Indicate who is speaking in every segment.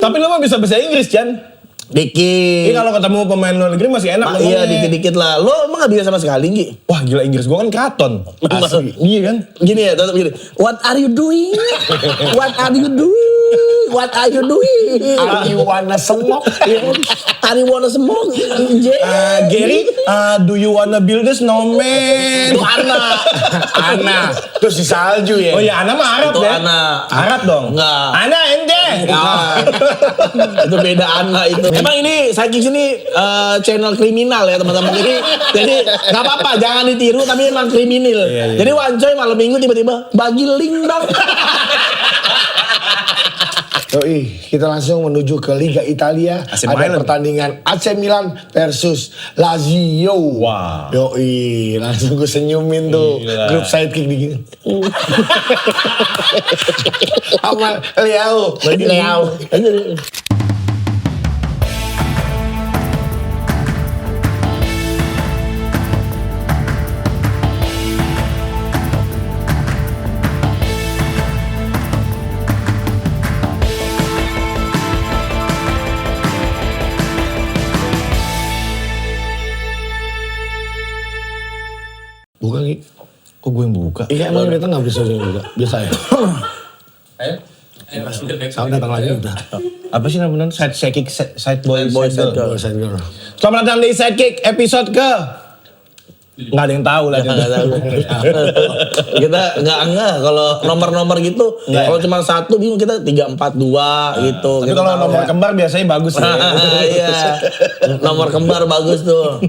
Speaker 1: Tapi lu mah bisa bahasa Inggris, Chan.
Speaker 2: Dikit.
Speaker 1: Ini kalau ketemu pemain luar negeri masih enak ngomongnya.
Speaker 2: Iya, dikit-dikit lah. Lo emang gak bisa sama sekali, Gi?
Speaker 1: Wah, gila Inggris gua kan keraton. Asli. Iya kan?
Speaker 2: Gini ya, tetap gini. What are you doing? What are you doing? What are you doing?
Speaker 3: Are you wanna smoke?
Speaker 2: Are you wanna smoke?
Speaker 1: Gary, do you wanna build a snowman?
Speaker 2: Itu Ana.
Speaker 3: Ana. Terus si salju ya.
Speaker 1: Oh ya, Ana mah Arab
Speaker 2: Itu
Speaker 1: ya?
Speaker 2: Ana.
Speaker 1: Arab dong?
Speaker 2: Enggak.
Speaker 1: Ana ente?
Speaker 2: Itu beda Ana itu. Emang ini Sidekicks ini channel kriminal ya teman-teman. Jadi nggak apa-apa, jangan ditiru tapi emang kriminal.
Speaker 1: Iya.
Speaker 2: Jadi Wancoy malam minggu tiba-tiba bagi link dong.
Speaker 3: Yoi, kita langsung menuju ke Liga Italia.
Speaker 1: AC
Speaker 3: Ada
Speaker 1: Milan.
Speaker 3: pertandingan AC Milan versus Lazio.
Speaker 1: Wow.
Speaker 3: Yoi, langsung gue senyumin tuh.
Speaker 1: Gila.
Speaker 3: Grup sidekick begini. Sama Leao.
Speaker 2: Leao.
Speaker 3: Bukan Gi.
Speaker 1: Kok gue yang buka?
Speaker 3: Iya emang kita nggak bisa juga. Biasa ya. Sama datang lagi udah.
Speaker 1: Apa sih namanya? Sidekick, side boy, side girl.
Speaker 3: Side girl.
Speaker 1: Selamat datang di Sidekick episode ke... Nggak ada yang tahu lah.
Speaker 2: Nggak tahu. Kita nggak kalau nomor-nomor gitu. Kalau cuma satu bingung kita 3, 4, 2 gitu.
Speaker 1: Tapi
Speaker 2: Kita
Speaker 1: kalau
Speaker 2: tahu.
Speaker 1: nomor kembar biasanya bagus ya.
Speaker 2: Iya. Nomor kembar bagus tuh.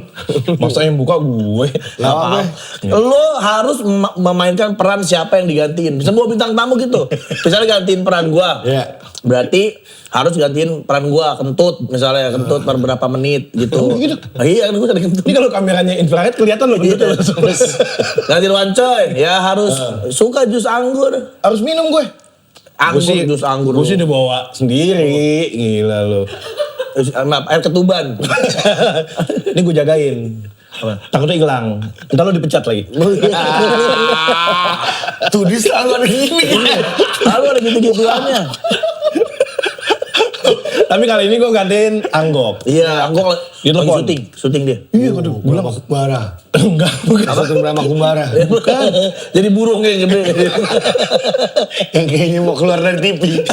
Speaker 1: Masa yang buka gue.
Speaker 3: Nggak apa-apa.
Speaker 2: Lo harus memainkan peran siapa yang digantiin. Bisa bawa bintang tamu gitu. Misalnya gantiin peran gua.
Speaker 3: Iya.
Speaker 2: Berarti harus gantiin peran gua, Kentut misalnya, Kentut per berapa menit gitu.
Speaker 1: Gitu?
Speaker 2: Iya, kan gua jadi Kentut.
Speaker 1: Ini kalau kameranya infrared kelihatan loh gitu.
Speaker 2: Terus gantiin Wancoy, ya harus suka jus anggur.
Speaker 1: Harus minum gue.
Speaker 2: Anggur, jus anggur.
Speaker 1: Gue sih udah bawa sendiri. Gila lo.
Speaker 2: Maaf, air ketuban.
Speaker 1: Ini gue jagain. Takutnya hilang. Ntar lo dipecat lagi.
Speaker 3: Tuh dia selalu ada gini.
Speaker 2: Lalu ada gitu-gituannya.
Speaker 1: Tapi kali ini gue gantiin Anggok.
Speaker 2: Iya, Anggok
Speaker 1: Dia
Speaker 2: lagi
Speaker 1: telepon.
Speaker 2: syuting dia.
Speaker 1: Iya, aduh.
Speaker 3: Brahma Kumbara.
Speaker 1: Enggak, bukan.
Speaker 3: Satu Brahma Kumbara.
Speaker 2: Bukan. Jadi burung yang gede.
Speaker 3: Yang kayaknya mau keluar dari TV.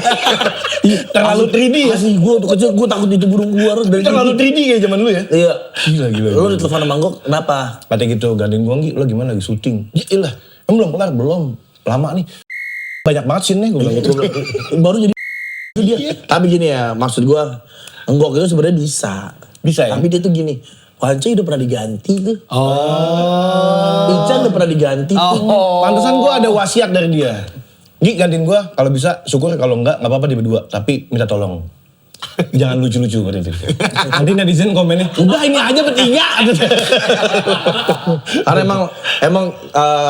Speaker 1: Terlalu 3D ya.
Speaker 2: Asli gue tuh kecil, gue takut itu burung keluar dari
Speaker 1: Terlalu 3D kayak zaman dulu ya.
Speaker 2: Iya.
Speaker 1: Gila.
Speaker 2: Lo ditelepon sama Anggok, kenapa?
Speaker 1: Katanya gitu, gantiin gue Nggi, lo gimana lagi syuting? Ya ilah, belum kelar, belum. Lama nih. Banyak banget scene-nya gue bilang gitu.
Speaker 2: Baru jadi itu dia. Tapi gini ya, maksud gue Enggok itu sebenarnya bisa.
Speaker 1: Bisa ya?
Speaker 2: Tapi dia tuh gini, Wancoy udah pernah diganti tuh.
Speaker 3: Oh.
Speaker 2: Ican udah pernah diganti tuh.
Speaker 1: Pantesan gue ada wasiat dari dia. Nggi gantiin gue, kalau bisa syukur, kalau enggak apa-apa di berdua. Tapi minta tolong. Jangan lucu-lucu katanya. Nanti netizen komennya, udah ini aja bertiga.
Speaker 2: Karena emang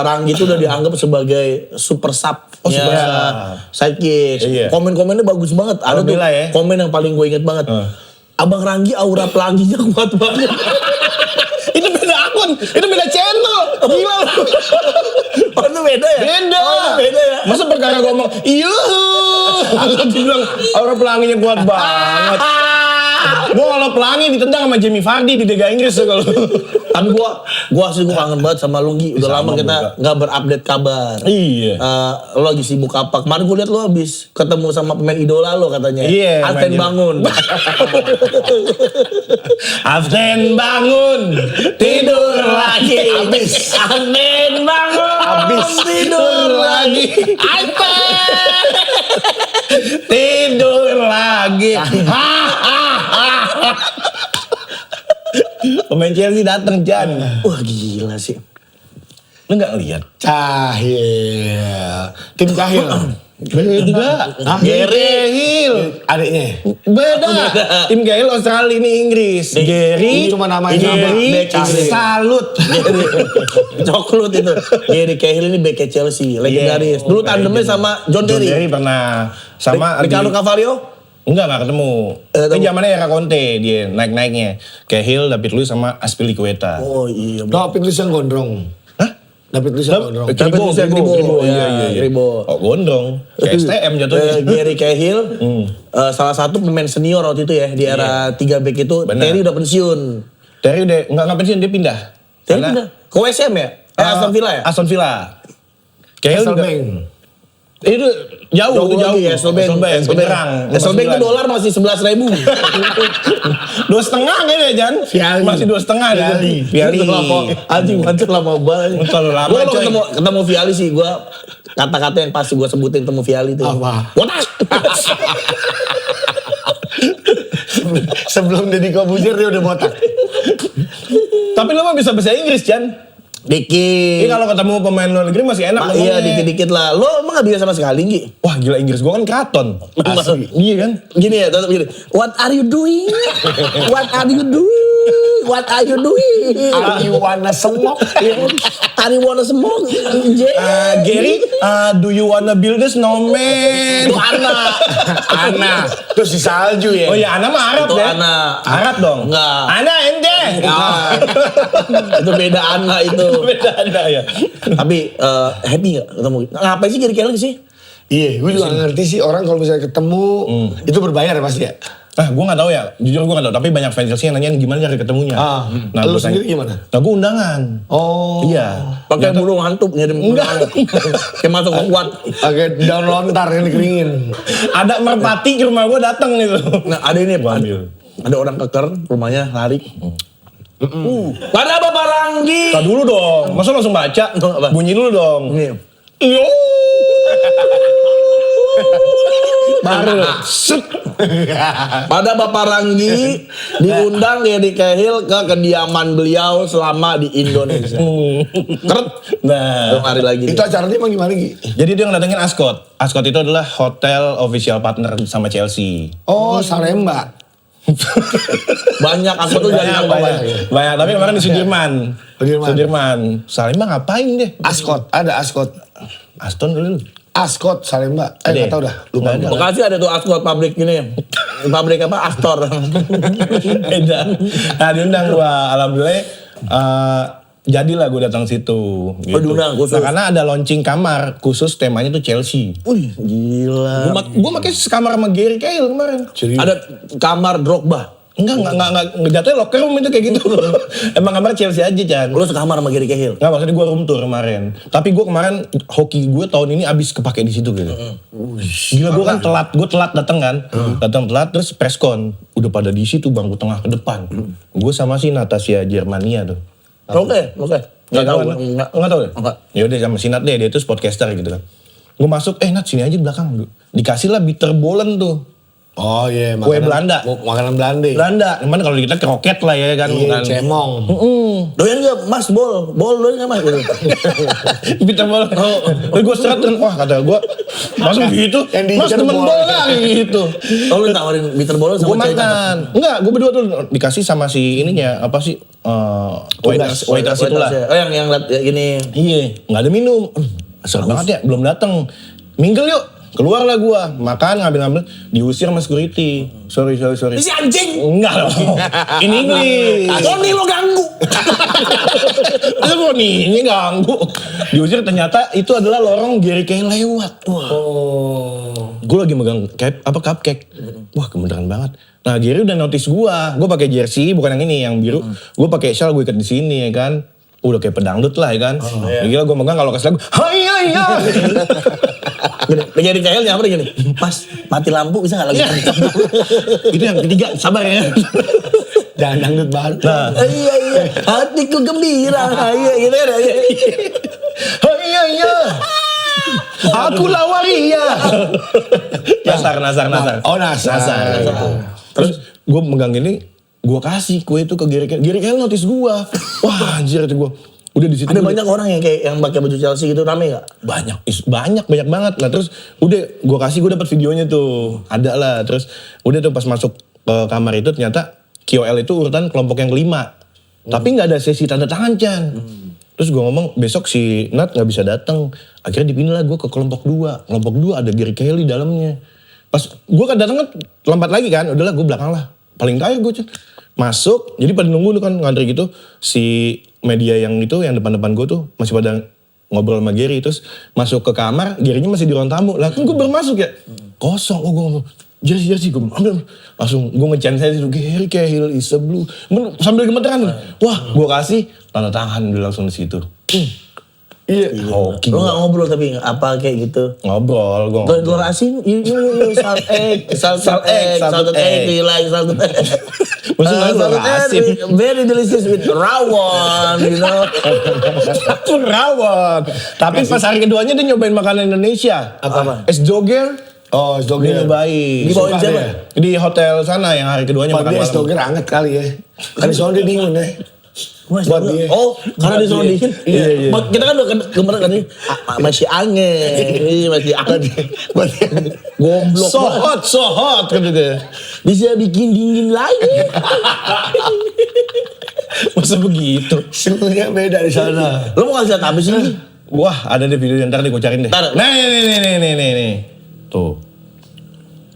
Speaker 2: Ranggi itu udah dianggap sebagai super sub.
Speaker 1: Oh, super sub.
Speaker 2: Sidekicks.
Speaker 1: Iya.
Speaker 2: Komen-komennya bagus banget. Ada tuh
Speaker 1: Alhamdulillah ya.
Speaker 2: komen yang paling gue inget banget. Abang Ranggi aura pelanginya kuat banget.
Speaker 1: Itu beda akun, itu beda channel. Gila lu.
Speaker 2: Oh itu beda ya?
Speaker 1: Beda.
Speaker 2: Oh itu beda ya?
Speaker 1: Masa perkara gue ngomong, iya. Dia bilang, aura pelanginya kuat banget. Gue kalau pelangi ditendang sama Jamie Vardy di Liga Inggris tuh kalau.
Speaker 2: Tapi gue asli gue kangen banget sama lu Gi. Udah lama kita nggak berupdate kabar.
Speaker 1: Iya.
Speaker 2: Lo lagi sibuk apa? Kemarin gue liat lo habis ketemu sama pemain idola lo katanya.
Speaker 1: Iya,
Speaker 2: Alten
Speaker 1: main
Speaker 2: bangun.
Speaker 1: Aften bangun, tidur lagi.
Speaker 2: Abis. Alten bangun.
Speaker 1: Abis
Speaker 2: tidur lagi.
Speaker 1: Aften tidur lagi. Pemain Chelsea dateng Jan.
Speaker 2: Wah gila sih.
Speaker 1: Lu nggak lihat?
Speaker 3: Cahil. Tim Cahil.
Speaker 1: Beda.
Speaker 2: Gary.
Speaker 3: Adiknya.
Speaker 1: Beda. Tim Gale Australia ini Inggris. Gary.
Speaker 3: Ini cuma namanya
Speaker 1: Gary.
Speaker 2: sama.
Speaker 1: Salut.
Speaker 2: Coklut itu. Gary Cahill ini back Chelsea, legendaris. Dulu tandemnya sama John
Speaker 1: John
Speaker 2: Terry.
Speaker 1: Terry pernah. Sama
Speaker 2: Ricardo Cavallo.
Speaker 1: Enggak ketemu. Ini zamannya era Conte dia naik-naiknya. Cahill, David Luiz sama Aspilicueta.
Speaker 2: Oh iya.
Speaker 3: David Luiz yang gondrong.
Speaker 1: Hah?
Speaker 3: David Luiz gondrong.
Speaker 2: Kribo.
Speaker 1: Iya.
Speaker 2: Kribo.
Speaker 1: Oh, gondrong. Kayak STM jatuhnya.
Speaker 2: Gary Cahill, salah satu pemain senior waktu itu ya di era 3 back itu.
Speaker 1: Benar.
Speaker 2: Terry udah pensiun.
Speaker 1: Terry udah nggak pensiun, dia pindah.
Speaker 2: Terry pindah ke WSM ya? Aston Villa ya?
Speaker 1: Aston Villa. Cahill juga.
Speaker 3: Hasselbank.
Speaker 1: Itu jauh.
Speaker 2: Hasselbank.
Speaker 1: Penyerang.
Speaker 2: Hasselbank itu dolar masih 11.000.
Speaker 1: 2,5 kayaknya Jan.
Speaker 3: Viali.
Speaker 1: Masih 2,5
Speaker 3: Viali.
Speaker 1: Viali.
Speaker 2: Anjing macet lama banget.
Speaker 1: Terlalu lama,
Speaker 2: Gua kalau
Speaker 1: coy.
Speaker 2: ketemu Viali sih gua kata-kata yang pasti gua sebutin ketemu Viali itu.
Speaker 3: Apa?
Speaker 2: Botak.
Speaker 3: Sebelum Deddy Kobuzer dia udah botak.
Speaker 1: Tapi lo mah bisa bahasa Inggris Jan.
Speaker 2: Dikit.
Speaker 1: Ini kalau ketemu pemain luar negeri masih enak
Speaker 2: Iya
Speaker 1: ngomongnya.
Speaker 2: dikit-dikit lah. Lo emang gak bisa sama sekali Gi?
Speaker 1: Wah gila, Inggris gua kan keraton.
Speaker 2: Asli.
Speaker 1: Iya kan?
Speaker 2: Gini ya, tetap gini. What are you doing? What are you doing? What are you doing?
Speaker 3: Are you wanna smoke?
Speaker 2: Are you wanna smoke?
Speaker 1: Gary, do you wanna build a snowman?
Speaker 2: Itu Ana.
Speaker 3: Ana. Terus di salju ya.
Speaker 1: Oh ya, Ana mah Arab
Speaker 2: Itu
Speaker 1: ya?
Speaker 2: Ana.
Speaker 1: Arab dong?
Speaker 2: Enggak.
Speaker 1: Ana ente?
Speaker 2: Nah, itu beda Ana itu.
Speaker 1: Beda Ana ya?
Speaker 2: Tapi happy gak ketemu? Ngapain sih Gary Cahill sih?
Speaker 3: Iya, gue juga gak ngerti sih orang kalau misalnya ketemu itu berbayar ya pasti ya.
Speaker 1: Ah, gue gak tahu ya. Jujur gue gak tahu. Tapi banyak fans Chelsea yang nanyain gimana cara ketemunya.
Speaker 3: Lu
Speaker 1: gua tanya-
Speaker 3: sendiri gimana?
Speaker 1: Nah, gue undangan.
Speaker 3: Oh.
Speaker 1: Iya.
Speaker 2: Pakai burung hantu ngirim
Speaker 1: Enggak.
Speaker 2: Kayak masuk ke kuat.
Speaker 3: Pakai daun lontar yang dikeringin.
Speaker 1: Ada merpati ke rumah gue datang gitu.
Speaker 2: Nah, ada ini
Speaker 1: Gua
Speaker 2: Pak.
Speaker 1: ambil.
Speaker 2: Ada orang keker rumahnya lari. Pada Bapak Ranggi.
Speaker 1: Tak dulu dong. Masa langsung baca?
Speaker 2: Apa?
Speaker 1: Bunyi dulu dong.
Speaker 2: Ini.
Speaker 1: Yo.
Speaker 2: Baru. Pada Bapak Ranggi diundang Gary Cahill ke kediaman beliau selama di Indonesia. Keret.
Speaker 1: Nah.
Speaker 2: Hari lagi.
Speaker 3: Itu acaranya emang gimana Gi?
Speaker 1: Jadi dia ngedatengin Ascot. Ascot itu adalah hotel official partner sama Chelsea.
Speaker 3: Oh, Salemba.
Speaker 2: Banyak aku tuh
Speaker 1: Banyak. Tapi kemarin di Sudirman. Salimba ngapain deh?
Speaker 3: Ascot, ada Ascot.
Speaker 1: Aston dulu.
Speaker 3: Ascot Salemba.
Speaker 1: Ada ya?
Speaker 3: Nggak tahu dah. Lupa.
Speaker 1: Nggak ada.
Speaker 2: Bekasi ada tuh Ascot pabrik gini. Pabrik apa? Astor.
Speaker 1: Beda. Nah diundang gua, alhamdulillah jadilah gue datang situ. Gitu.
Speaker 2: diundang khusus.
Speaker 1: Nah, karena ada launching kamar khusus temanya tuh Chelsea.
Speaker 2: Wih, gila.
Speaker 1: Gue pakai sekamar sama Gary Cahill kemarin.
Speaker 2: Ada kamar Drogba.
Speaker 1: Enggak jatuhnya locker room itu kayak gitu. Emang kamar Chelsea aja, Chan.
Speaker 2: Lu sekamar sama Gary Cahill.
Speaker 1: Nggak, maksudnya gue room tour kemarin. Tapi gue kemarin, hoki gue tahun ini abis kepake di situ gitu. Gila, gue kan telat datang kan. Datang telat, terus preskon. Udah pada di situ, bangku tengah ke depan. Gue sama si Natasha Germania tuh.
Speaker 2: Oke.
Speaker 1: Nggak tahu kan? Nggak tahu deh?
Speaker 2: Enggak.
Speaker 1: Ya udah sama si Nat deh, dia tuh podcaster gitu kan. Gue masuk, Nat sini aja di belakang. Dikasih lah bitterbollen tuh.
Speaker 3: Oh iya,
Speaker 1: Kue Belanda.
Speaker 3: Makanan Belanda.
Speaker 1: Belanda, cuman kalau di kita kroket lah ya kan.
Speaker 3: Iya,
Speaker 1: bukan.
Speaker 3: cemong.
Speaker 2: Doyan gak Mas bol doyan gak Mas?
Speaker 1: Bitterbollen. Terus gue seret kan, wah kata gue, masuk gitu,
Speaker 3: Yang di
Speaker 1: Mas temen
Speaker 3: Cirebon.
Speaker 1: bola lah gitu.
Speaker 2: Oh lu tawarin bitterbollen
Speaker 1: Gue
Speaker 2: sama cewek cakep?
Speaker 1: makan. Enggak, gue berdua tuh dikasih sama si ininya, apa sih, waiters itulah.
Speaker 2: Oh yang liat ya, gini.
Speaker 1: Iya, nggak ada minum. Asal banget ya, belum datang. Minggel yuk. Keluarlah gua, makan ngambil diusir sama security. Sorry.
Speaker 2: Ini si anjing.
Speaker 1: Enggak loh. In English.
Speaker 2: Tony lo ganggu.
Speaker 1: Itu kok nih, ini ganggu. Diusir ternyata itu adalah lorong Gary Cahill lewat. Wah. Gue lagi megang cupcake. Wah, kebenaran banget. Nah, Gary udah notice gua pakai jersey, bukan yang ini, yang biru. Gue pakai shawl, gue ikat di sini ya kan. Udah kayak pedangdut lah ya kan. Gila gue megang kalau kasih lagu, hai.
Speaker 2: Gary Cahill nyamper gini. Mas, mati lampu bisa gak lagi?
Speaker 1: Itu yang ketiga, sabar ya.
Speaker 3: Jangan dangdut baru.
Speaker 1: Nah,
Speaker 2: Iya. Hatiku gembira. Iya gitu ya.
Speaker 1: hai. Aku lawaria. Nasar.
Speaker 3: Oh, Nasar.
Speaker 1: Terus gue megang gini, gue kasih kue itu ke Gary Cahill. Gary Cahill notice gue. Wah anjir itu gue. Udah di situ.
Speaker 2: Ada banyak orang yang kayak yang pakai baju Chelsea gitu rame gak?
Speaker 1: Banyak banget. Nah terus udah gue kasih, gue dapat videonya tuh. Ada lah. Terus udah tuh pas masuk ke kamar itu ternyata KOL itu urutan kelompok yang kelima. Tapi nggak ada sesi tanda tangan, Chan. Terus gue ngomong besok si Nat nggak bisa datang. Akhirnya dipindah lah gue ke kelompok 2. Kelompok 2 ada Gary Cahill di dalamnya. Pas gue kan datang kan lambat lagi kan. Udahlah gue belakang lah. Paling terakhir gue masuk. Jadi pada nunggu tuh kan ngantri gitu. Si media yang itu yang depan-depan gue tuh masih pada ngobrol sama Gary, terus masuk ke kamar, Gary-nya masih di ruang tamu. Lah kan gue baru masuk ya, kosong. Gue ngomong, jersey gue ambil, langsung gue ngechat saya itu Gary Cahill is a blue, sambil gemeteran. Wah, gue kasih tanda tangan dulu langsung di situ.
Speaker 3: Iya.
Speaker 1: Hoki.
Speaker 2: Lo gak ngobrol tapi apa kayak gitu?
Speaker 1: Ngobrol, gue
Speaker 2: Lo luar asin, salted egg, do you like salted egg?
Speaker 1: Maksudnya
Speaker 2: Salted
Speaker 1: asin.
Speaker 2: egg, very delicious with rawon, you know.
Speaker 1: Rawon. Tapi pas hari keduanya dia nyobain makanan Indonesia.
Speaker 2: Apa?
Speaker 1: Es doger.
Speaker 3: Oh,
Speaker 1: Dia
Speaker 3: Stoger.
Speaker 1: nyobain.
Speaker 2: Dibawain siapa?
Speaker 1: Di hotel sana yang hari keduanya
Speaker 3: Buat
Speaker 1: makan
Speaker 3: dia
Speaker 1: malam.
Speaker 3: Stoger anget kali ya. Kan soalnya dia dingin ya.
Speaker 2: Buat
Speaker 3: dia.
Speaker 2: Oh, karena
Speaker 3: Buat
Speaker 2: dia selalu
Speaker 3: dia.
Speaker 2: dingin.
Speaker 3: Iya.
Speaker 2: Kita kan udah kemarin kan masih angin, masih angin.
Speaker 3: Buat dia.
Speaker 2: Goblok.
Speaker 1: So hot kan dia.
Speaker 2: Bisa bikin dingin lagi.
Speaker 1: Masa begitu?
Speaker 3: Suhunya beda di sana.
Speaker 2: Lo mau kasih lihat apa sih ini?
Speaker 1: Wah, ada deh videonya, ntar deh gue cariin deh.
Speaker 2: Ntar.
Speaker 1: Nah, nih. Tuh.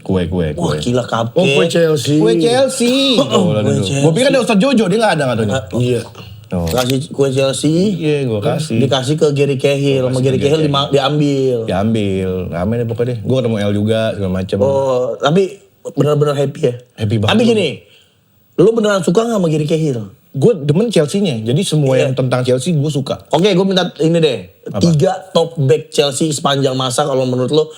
Speaker 1: Kue.
Speaker 2: Wah gila cupcake.
Speaker 3: Oh, kue Chelsea.
Speaker 1: Kue Chelsea.
Speaker 2: Kue Chelsea.
Speaker 1: Gue pikir ada Ustadz Jojo, dia gak ada katanya.
Speaker 3: Iya.
Speaker 1: Tuh.
Speaker 2: Kasih kue Chelsea.
Speaker 1: Iya, gue kasih.
Speaker 2: Dikasih ke Gary Cahill. Sama Gary Cahill diambil.
Speaker 1: Diambil. Rame deh pokoknya deh. Gue ketemu El juga, segala macem.
Speaker 2: Oh, tapi benar-benar happy ya?
Speaker 1: Happy banget.
Speaker 2: Tapi gini, lu beneran suka gak sama Gary Cahill?
Speaker 1: Gue demen Chelsea-nya. Jadi semua yang tentang Chelsea gue suka.
Speaker 2: Oke, gue minta ini deh.
Speaker 1: Apa?
Speaker 2: 3 top back Chelsea sepanjang masa kalau menurut lo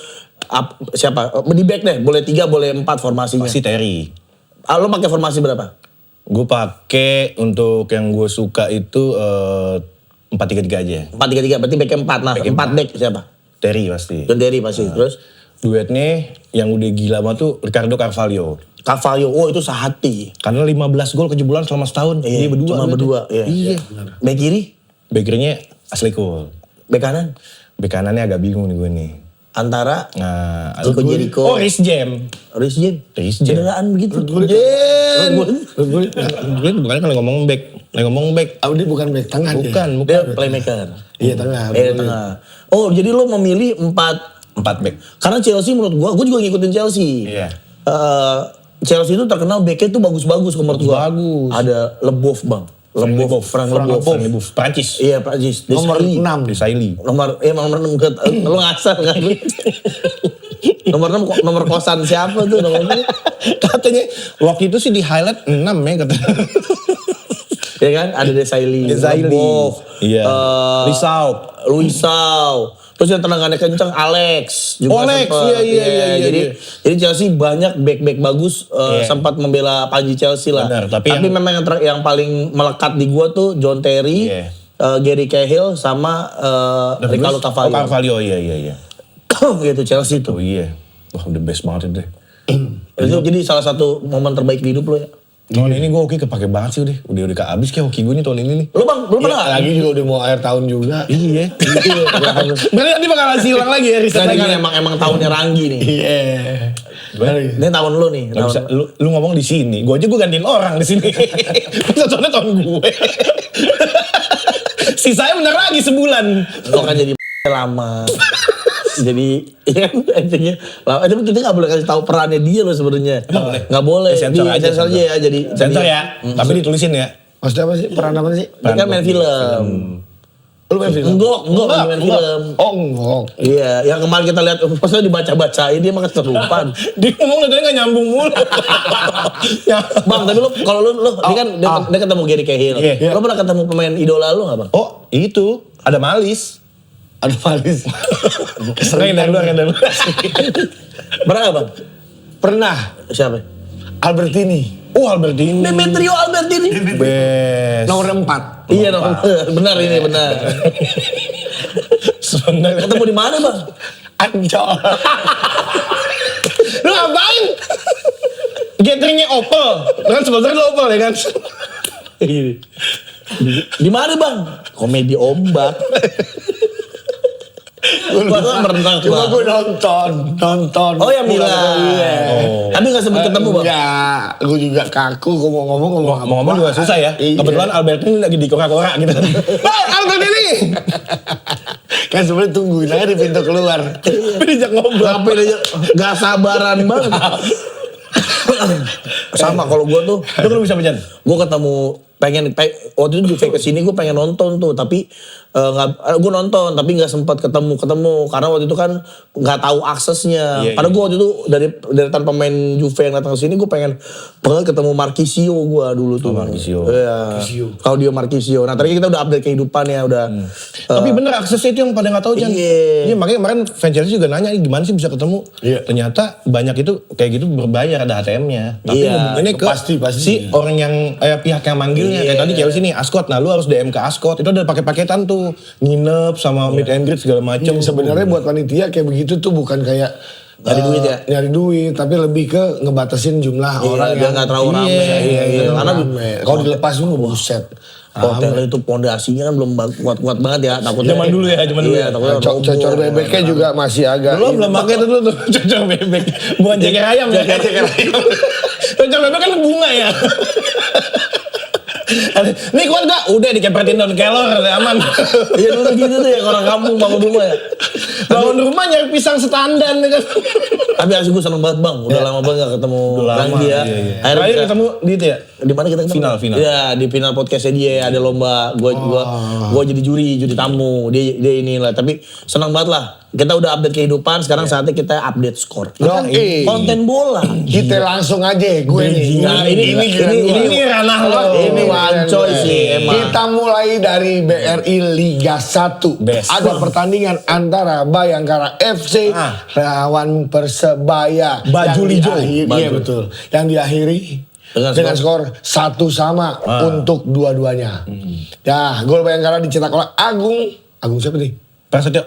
Speaker 2: siapa? Di back deh, boleh 3, boleh 4 formasinya.
Speaker 1: Pasti Terry.
Speaker 2: Lo pakai formasi berapa?
Speaker 1: Gue pakai untuk yang gue suka itu 4-3-3 aja.
Speaker 2: 4-3-3, berarti backnya 4. Nah, 4 back siapa?
Speaker 1: Terry pasti.
Speaker 2: John Terry pasti. Terus
Speaker 1: Duetnya yang udah gila banget tuh Ricardo Carvalho.
Speaker 2: Carvalho, oh itu sehati.
Speaker 1: Karena 15 gol kejebolan selama setahun. Dia berdua.
Speaker 2: Cuma berdua. Iya. Back kiri,
Speaker 1: Backnya Ashley Cole.
Speaker 2: back kanan,
Speaker 1: Bek kanannya agak bingung nih gue nih.
Speaker 2: antara
Speaker 1: Nah,
Speaker 2: Chico Jericho.
Speaker 1: Oh, Rhys James.
Speaker 2: Rhys James.
Speaker 1: Rhys James.
Speaker 2: Cederaan begitu.
Speaker 1: Jen. Gue bukan kalau ngomong back. Lagi ngomong back.
Speaker 3: Ah, dia bukan back tengah dia.
Speaker 1: Bukan.
Speaker 2: Dia playmaker.
Speaker 3: Iya tengah.
Speaker 2: Tengah. Oh, jadi lo memilih 4.
Speaker 1: 4 back.
Speaker 2: Karena Chelsea menurut gua juga ngikutin Chelsea.
Speaker 1: Iya.
Speaker 2: Chelsea itu terkenal backnya tuh bagus-bagus menurut gua.
Speaker 1: Bagus.
Speaker 2: Ada Leboeuf, Bang. Leboeuf, Frank Leboeuf.
Speaker 1: Prancis.
Speaker 2: Iya, Prancis.
Speaker 3: Nomor
Speaker 2: Desailly.
Speaker 3: 6.
Speaker 1: Desailly.
Speaker 2: Nomor 6 lo ngasal kan. nomor 6 nomor kosan siapa tuh nomornya?
Speaker 1: Katanya waktu itu sih di highlight 6 ya katanya.
Speaker 2: Ya kan, ada Desailly, Leboeuf,
Speaker 1: Iya.
Speaker 2: Luisao. Terus yang tendangannya kencang Alex juga
Speaker 1: Alex,
Speaker 2: sempet.
Speaker 1: iya.
Speaker 2: Jadi Chelsea banyak back bagus sempat membela Panji Chelsea lah.
Speaker 1: Benar, tapi
Speaker 2: memang yang paling melekat di gua tuh John Terry,
Speaker 1: Iya.
Speaker 2: Gary Cahill sama Ricardo Carvalho.
Speaker 1: Carvalho, iya.
Speaker 2: Gitu Chelsea
Speaker 1: Oh
Speaker 2: tuh.
Speaker 1: iya. Wah, udah best banget itu deh.
Speaker 2: Itu jadi salah satu momen terbaik di hidup lo ya.
Speaker 1: Tahun ini gue hoki kepake banget sih udah. Udah kehabis kayak hoki gue nih tahun ini nih.
Speaker 2: Lo Bang, belum pernah nggak?
Speaker 3: Lagi juga udah mau akhir tahun juga.
Speaker 1: Iya. Berarti nanti bakalan silang lagi ya riset
Speaker 2: Ini
Speaker 1: lagi.
Speaker 2: kan emang tahunnya Ranggi nih.
Speaker 3: Iya.
Speaker 2: Ini tahun lo nih.
Speaker 1: Gak bisa, lu ngomong di sini. Gue aja gue gantiin orang di sini. Soalnya tahun gue. Sisanya bener lagi sebulan.
Speaker 2: Lo kan jadi lama. Jadi ya kan intinya lama. Tapi kita nggak boleh kasih tahu perannya dia loh sebenarnya. Nggak boleh.
Speaker 1: Sensor aja.
Speaker 2: Sensor aja ya. Jadi
Speaker 1: Sensor ya. Tapi ditulisin ya.
Speaker 3: Maksudnya apa sih? Peran apa sih?
Speaker 2: Dia kan main film.
Speaker 3: Lu main film?
Speaker 2: Enggak lagi main film.
Speaker 3: Oh, enggak.
Speaker 2: Iya, yang kemarin kita lihat pasnya dibaca-bacain dia mah keserupan.
Speaker 1: Dia ngomong katanya gak nyambung mulu. Ya.
Speaker 2: Bang, tapi lu kalau lu ini kan dia ketemu Gary Cahill.
Speaker 1: Iya.
Speaker 2: Lu pernah ketemu pemain idola lu enggak, Bang?
Speaker 1: Oh, itu. Ada Malis.
Speaker 3: Ada Malis.
Speaker 1: Yang dari luar.
Speaker 2: Pernah enggak, Bang?
Speaker 3: Pernah.
Speaker 2: Siapa?
Speaker 3: Albertini.
Speaker 1: Oh, Albertini.
Speaker 2: Demetrio Albertini.
Speaker 1: Best.
Speaker 3: Nomor 4.
Speaker 2: Iya, benar ini benar.
Speaker 1: Sebenarnya.
Speaker 2: Ketemu di mana, Bang?
Speaker 3: Ancol.
Speaker 1: Lu ngapain? Gatheringnya Opel. Kan sebenarnya lu Opel ya kan?
Speaker 2: Di mana, Bang? Komedi ombak. Masa merenang,
Speaker 3: Cuma
Speaker 2: Bang?
Speaker 3: gue nonton.
Speaker 2: Oh, yang bilang.
Speaker 3: Iya.
Speaker 2: Tapi nggak sempet ketemu, Bang?
Speaker 3: Enggak, gue juga kaku. Gue mau ngomong
Speaker 1: Ngomong juga susah ya.
Speaker 3: Iya.
Speaker 1: Kebetulan Albertini lagi di Coca-Cola gitu. Hei, Albertini!
Speaker 3: Kan sebenarnya tungguin aja di pintu keluar.
Speaker 1: Dijak ngobrol.
Speaker 2: Ngapain aja? Gak sabaran banget. Sama kalau gue tuh,
Speaker 1: Lu kan bisa berjalan?
Speaker 2: gue ketemu waktu itu di kesini gue pengen nonton tuh, tapi gue nonton tapi nggak sempat ketemu karena waktu itu kan nggak tahu aksesnya.
Speaker 1: Iya,
Speaker 2: Padahal gue waktu itu dari tanpa pemain Juve yang datang ke sini gue pengen banget ketemu Marchisio gue dulu tuh.
Speaker 1: Marchisio.
Speaker 2: Iya. Claudio Marchisio. Nah tadi kita udah update kehidupan ya udah.
Speaker 1: Tapi bener aksesnya itu yang pada nggak tahu Chan.
Speaker 2: Iya.
Speaker 1: Iya makanya kemarin fans Chelsea juga nanya gimana sih bisa ketemu.
Speaker 3: Iya.
Speaker 1: Ternyata banyak itu kayak gitu berbayar ada ATM-nya. Tapi
Speaker 2: Iya.
Speaker 1: hubungannya ke
Speaker 3: Pasti.
Speaker 1: si orang yang pihak yang manggilnya. Kayak tadi Chelsea nih Ascot. Nah lu harus DM ke Ascot. Itu ada paket-paketan tuh. Nginep sama meet and greet segala macem.
Speaker 3: Sebenarnya buat panitia kayak begitu tuh bukan kayak
Speaker 2: Nyari duit ya?
Speaker 3: Nyari duit, tapi lebih ke ngebatasin jumlah orang
Speaker 2: biar nggak terlalu rame.
Speaker 3: Iya,
Speaker 2: Karena
Speaker 3: kalau dilepas dulu buset.
Speaker 2: hotel itu pondasinya kan belum kuat-kuat banget ya, takutnya
Speaker 1: Zaman dulu ya, zaman dulu ya.
Speaker 2: takutnya
Speaker 3: Cocor bebeknya juga masih agak.
Speaker 1: Belum pakai itu dulu tuh cocok bebek. Bukan ceker ayam ya. Cocok bebek kan bunga ya. Nih kuat gak? Udah dikepretin daun kelor, aman.
Speaker 2: Iya dulu gitu tuh ya orang kampung bangun rumah ya.
Speaker 1: Bangun rumah nyari pisang setandan kan.
Speaker 2: Tapi asli gue seneng banget bang, udah lama banget gak ketemu Ranggi ya.
Speaker 1: Iya.
Speaker 2: Akhirnya
Speaker 1: Terakhir
Speaker 2: kita-
Speaker 1: ketemu di itu ya?
Speaker 2: di mana kita ketemu?
Speaker 1: Final.
Speaker 2: Iya, di final podcastnya dia ada lomba. Gua jadi juri tamu. Dia inilah. Tapi senang banget lah. Kita udah update kehidupan. Sekarang saatnya kita update skor. Konten bola.
Speaker 3: Kita langsung aja gue nih.
Speaker 2: Nah, ini
Speaker 1: ranah lo.
Speaker 2: Ini wancoy sih emang.
Speaker 3: Kita mulai dari BRI Liga 1.
Speaker 1: Best.
Speaker 3: Ada pertandingan antara Bayangkara FC lawan Persebaya.
Speaker 1: Baju
Speaker 3: Yang
Speaker 1: hijau.
Speaker 3: diakhiri- Iya betul. Yang diakhiri dengan skor 1-1 untuk dua-duanya. Ya, gol Bayangkara dicetak oleh Agung. Agung siapa nih?
Speaker 1: Prasetyo.